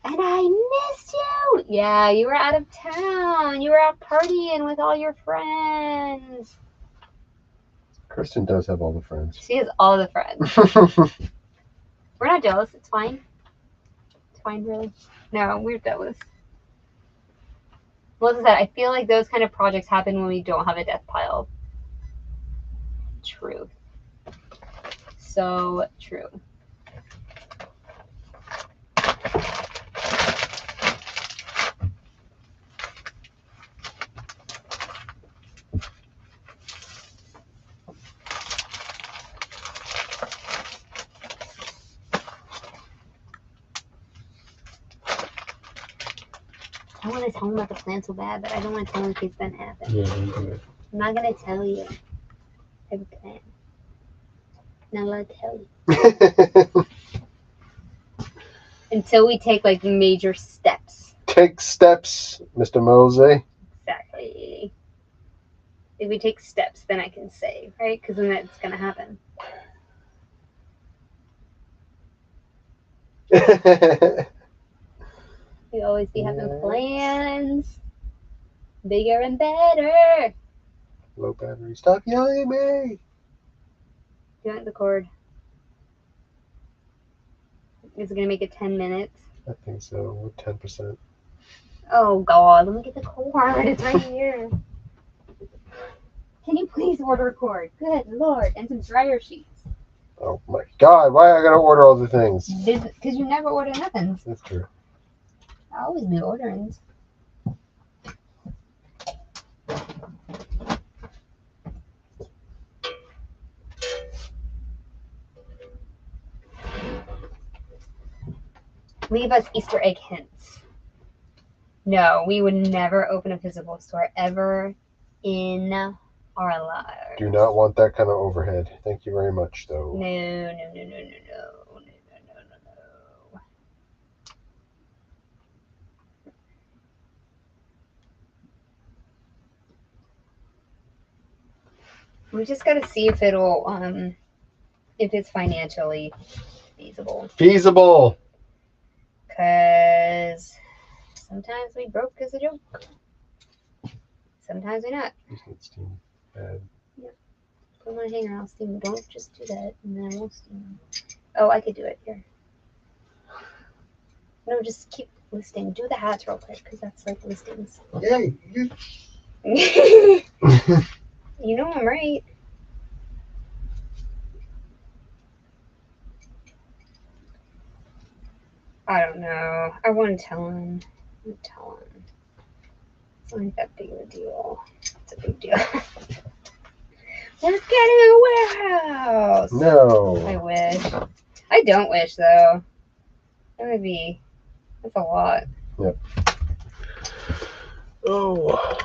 And I missed you. Yeah, you were out of town. You were out partying with all your friends. Kristen does have all the friends. She has all the friends. We're not jealous. It's fine. It's fine, really. No, we're jealous. Melissa said, I feel like those kind of projects happen when we don't have a death pile. True. So true. I want to tell him about the plan so bad, but I don't want to tell him in case that happens. Yeah, don't do it. I'm not going to tell you. I have a plan. Not allowed to tell you. Until we take like major steps. Take steps, Mr. Mose. Exactly. If we take steps, then I can say, right? Because then that's going to happen. We always be having plans. Bigger and better. Low battery. Stop yelling at me. Do you want the cord? Is it going to make it 10 minutes? I think so. With 10%. Oh, God. Let me get the cord. It's right here. Can you please order a cord? Good Lord. And some dryer sheets. Oh, my God. Why I got to order all the things? Because you never order nothing. That's true. I always be ordering. Leave us Easter egg hints. No, we would never open a physical store ever in our lives. Do not want that kind of overhead. Thank you very much, though. No. We just got to see if it'll, if it's financially feasible. Feasible. Because sometimes we broke as a joke. Sometimes we not. Just need steam. Bad. Yep. Put them on a hanger, I'll steam them. Don't just do that, and then I won't steam them. Oh, I could do it here. No, just keep listing. Do the hats real quick, because that's like listings. Yay! You know I'm right. I don't know. I wouldn't tell him. I wouldn't tell him. It's not that big of a deal. It's a big deal. We're getting a warehouse. No. I wish. I don't wish though. That would be. That's a lot. Yep. Oh.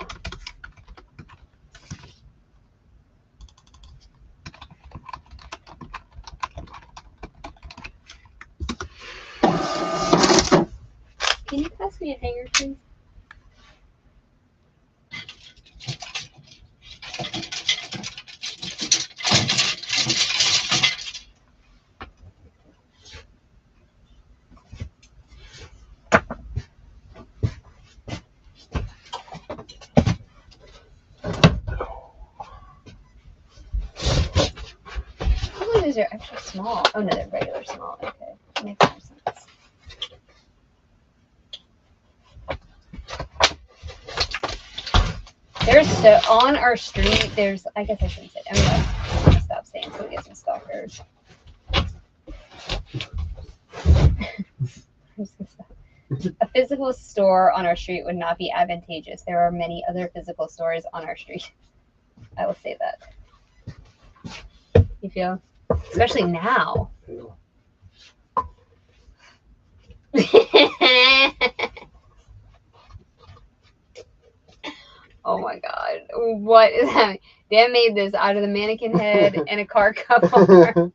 Can you pass me a hanger, please? How these are extra small? Oh no, they're regular small. Okay, makes more sense. There's so on our street. There's. I guess I shouldn't say. I'm gonna stop saying so we get some stalkers. I'm just gonna stop. A physical store on our street would not be advantageous. There are many other physical stores on our street. I will say that. You feel? Especially now. Oh my god. What is that? Dan made this out of the mannequin head and a car cover.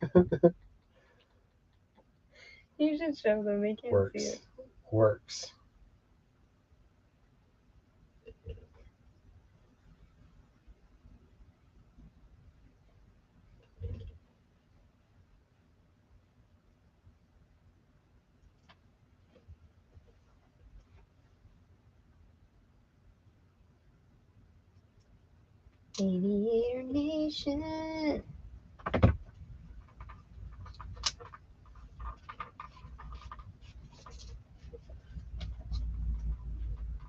You should show them. They can't Works. see it. Works. Aviator Nation.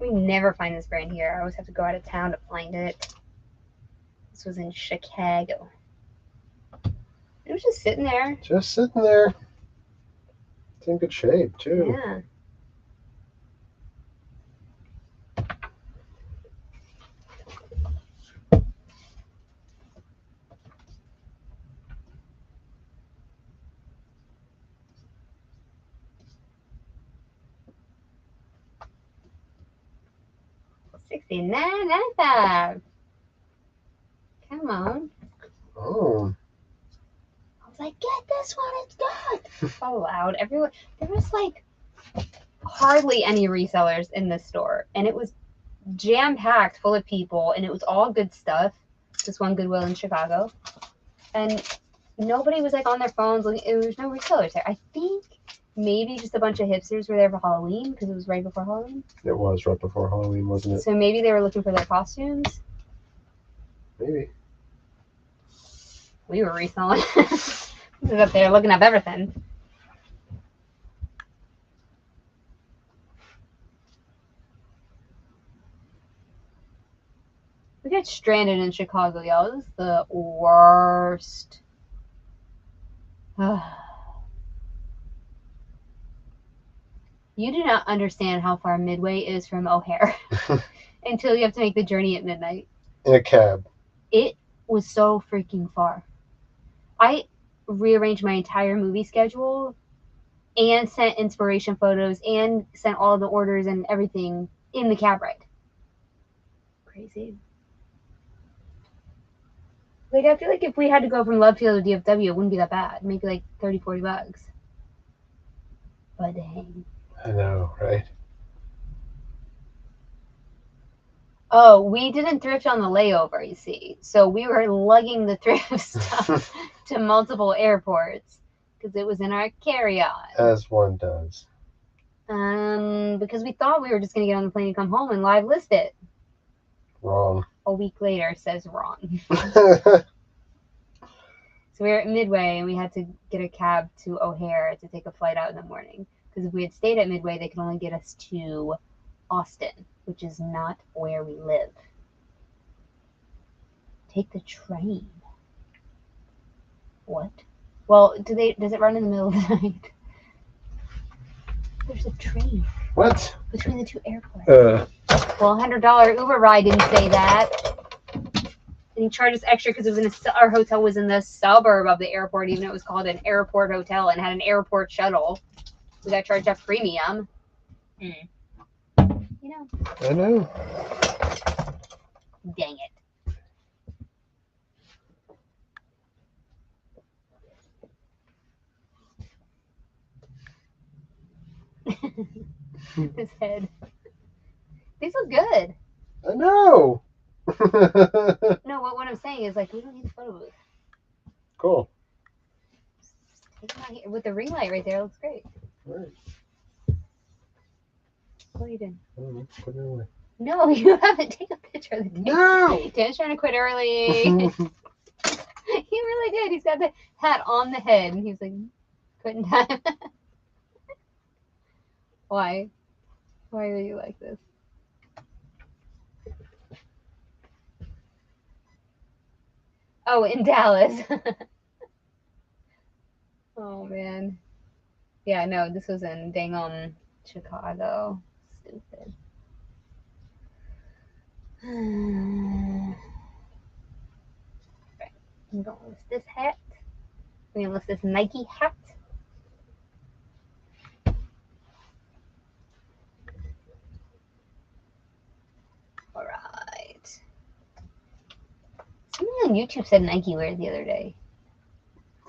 We never find this brand here. I always have to go out of town to find it. This was in Chicago. It was just sitting there. Just sitting there. It's in good shape, too. Yeah. $69.95. Come on. Oh. I was like, get this one, it's good. So loud. Everyone, there was like hardly any resellers in this store, and it was jam-packed full of people, and it was all good stuff. This one Goodwill in Chicago, and nobody was like on their phones. There was no resellers there. I think maybe just a bunch of hipsters were there for Halloween because it was right before Halloween. It was right before Halloween, wasn't it? So maybe they were looking for their costumes. Maybe. We were reselling. We was up there looking up everything. We got stranded in Chicago, y'all. This is the worst. You do not understand how far Midway is from O'Hare until you have to make the journey at midnight. In a cab. It was so freaking far. I rearranged my entire movie schedule and sent inspiration photos and sent all the orders and everything in the cab ride. Crazy. Like, I feel like if we had to go from Love Field to DFW, it wouldn't be that bad. Maybe like $30-40. But dang. I know, right? Oh, we didn't thrift on the layover, you see. So we were lugging the thrift stuff to multiple airports because it was in our carry-on. As one does. Because we thought we were just going to get on the plane and come home and live list it. Wrong. A week later says wrong. So we were at Midway and we had to get a cab to O'Hare to take a flight out in the morning. Because if we had stayed at Midway, they could only get us to Austin, which is not where we live. Take the train. What? Well, does it run in the middle of the night? There's a train. What? Between the two airports. Well, $100 Uber ride didn't say that. And he charged us extra because it was our hotel was in the suburb of the airport, even though it was called an airport hotel and had an airport shuttle. We got charged a premium. You know. I know. Dang it. His head. These look good. I know. No, what I'm saying is, like, we don't need the photo booth. Cool. Take them out here. With the ring light right there, it looks great. Right. What are you doing? I don't know. Put it away. No, you haven't taken a picture of the thing. No. Dan's trying to quit early. He really did. He's got the hat on the head, and he's like, quitting time. Why? Why are you like this? Oh, in Dallas. Oh, man. Yeah, no, this was in dang Chicago. Stupid. Right. I'm gonna list this hat. I'm gonna list this Nike hat. Alright. Somebody on YouTube said Nike weird the other day.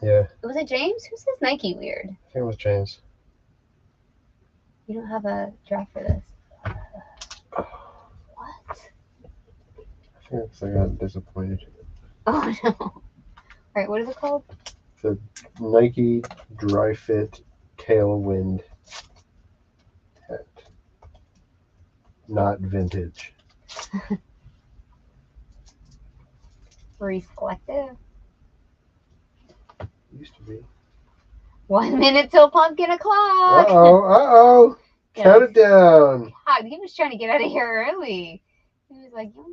Yeah. Was it James? Who says Nike weird? I think it was James. You don't have a draft for this. What? I think it's I got disappointed. Oh no. Alright, what is it called? The Nike Dry Fit Tailwind hat. Not vintage. Reflective. Used to be. 1 minute till pumpkin o'clock. Uh-oh. Yeah. Count it down. God, he was trying to get out of here early. He was like, bye.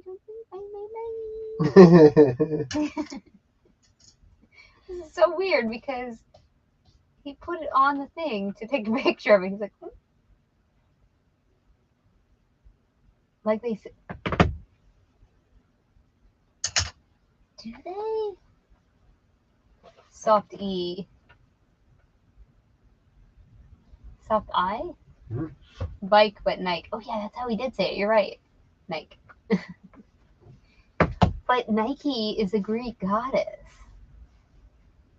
This is so weird because he put it on the thing to take a picture of it. He's like, like they said. Do they? Soft E. Soft I? Mm-hmm. Bike, but Nike. Oh, yeah, that's how he did say it. You're right. Nike. But Nike is a Greek goddess.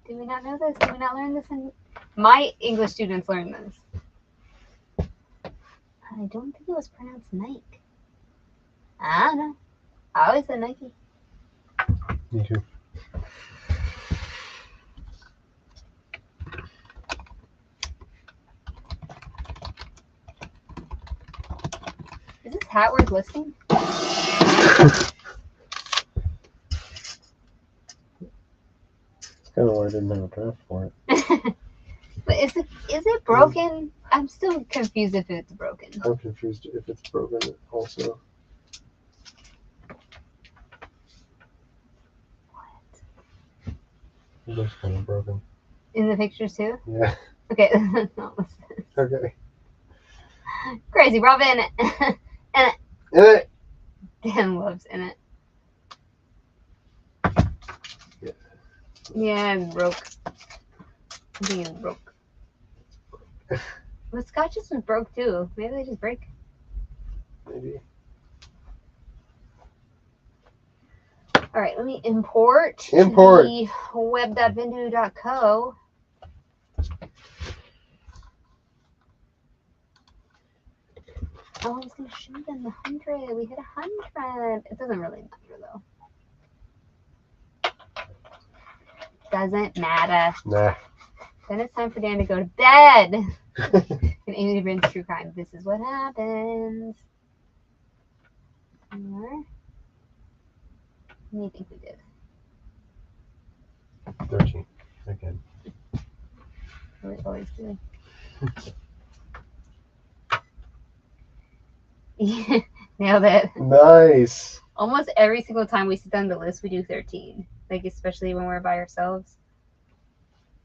Did we not know this? Did we not learn this? My English students learned this. I don't think it was pronounced Nike. I don't know. I always said Nike. Me too. Is this hat worth listing? It's kind of why I didn't have a draft for it. But is it broken? I'm still confused if it's broken. I'm confused if it's broken also. What? It looks kind of broken. In the pictures too? Yeah. Okay, that's not listed. Okay. Crazy Robin. And it. Dan loves in it. Yeah. Yeah, it's broke. I think it's broke. The scotch just was broke too. Maybe they just break. Maybe. All right, let me import. Import. The web.vindu.co. Oh, I was gonna show them the 100. We hit 100. It doesn't really matter though. Doesn't matter. Nah. Then it's time for Dan to go to bed. And Amy brings true crime. This is what happens. More. What do you think we did? 13 again. We always do. Yeah, nailed it. Nice. Almost every single time we sit down the list, we do 13. Like, especially when we're by ourselves.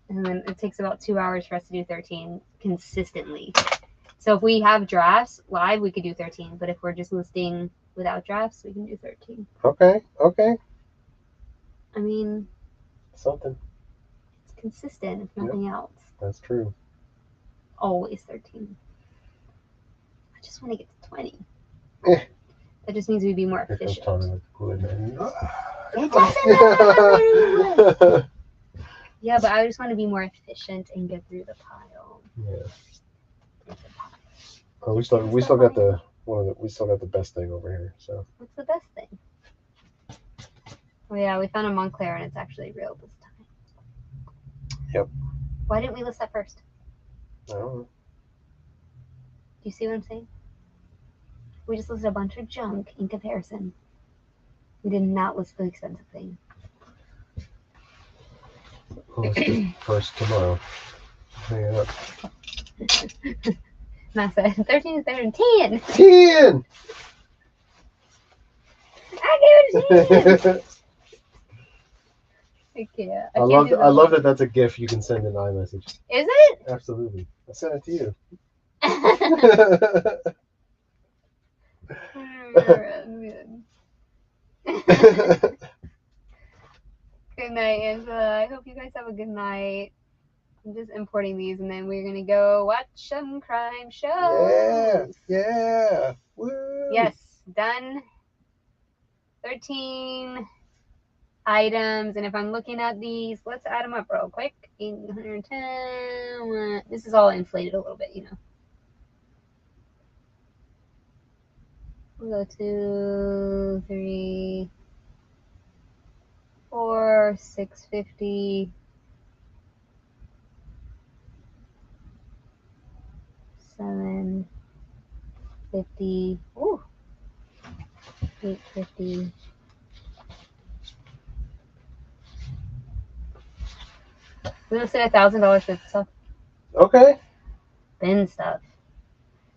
And then it takes about 2 hours for us to do 13 consistently. So if we have drafts live, we could do 13. But if we're just listing without drafts, we can do 13. Okay. Okay. I mean, Something. it's consistent, if nothing else. That's true. Always 13. I just want to get to 20. Eh. That just means we'd be more Here comes efficient. Tommy with the Kool-Aid Man. It doesn't matter. Yeah, but I just want to be more efficient and get through the pile. Yeah. Oh, we still got the we still got the best thing over here. So. What's the best thing? Oh yeah, we found a Montclair and it's actually real this time. Yep. Why didn't we list that first? I don't know. Do you see what I'm saying? We just listed a bunch of junk in comparison. We did not list the expensive thing. Well, let's do first tomorrow. Hang it up. Matt said 13 is better than 10. 10! I gave it a 10. I can't. I love that that's a GIF you can send in iMessage. Is it? Absolutely. I sent it to you. Good night, Angela. I hope you guys have a good night. I'm just importing these and then we're going to go watch some crime shows. Yeah. Woo. Yes, done. 13 items. And if I'm looking at these, let's add them up real quick. 110. This is all inflated a little bit, you know. We'll go 2, 3, 4, 650. 750. Ooh. 850. We listed $1,000 for stuff. Okay. Bin stuff.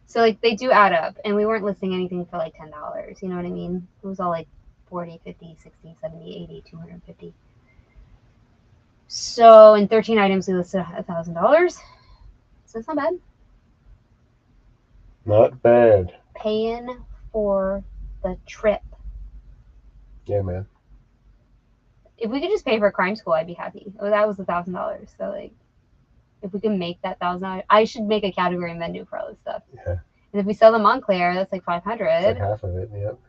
So like they do add up, and we weren't listing anything for like $10. You know what I mean? It was all like 40, 50, 60, 70, 80, 250. So in 13 items, we listed $1,000. So it's not bad. Not bad. Paying for the trip. Yeah, man. If we could just pay for crime school, I'd be happy. Oh, that was $1,000. So like, if we can make that $1,000, I should make a category in Vendu for all this stuff. Yeah. And if we sell the Montclair, that's like 500. It's like half of it. Yep.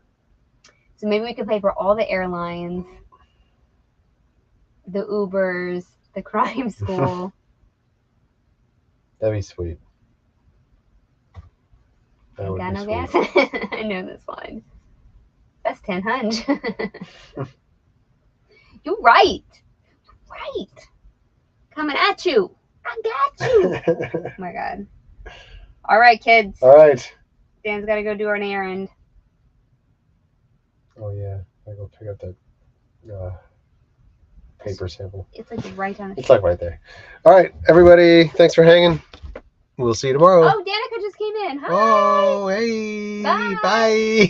So maybe we could pay for all the airlines, the Ubers, the crime school. That'd be sweet. Ain't got no gas. I know this line. That's 1000. You're right. Right. Coming at you. I got you. Oh my God. All right, kids. All right. Dan's got to go do an errand. Oh, yeah. I go pick up that paper sample. It's like right down the It's like right there. All right, everybody. Thanks for hanging. We'll see you tomorrow. Oh, Danica just came in. Hi. Oh, hey. Bye. Bye.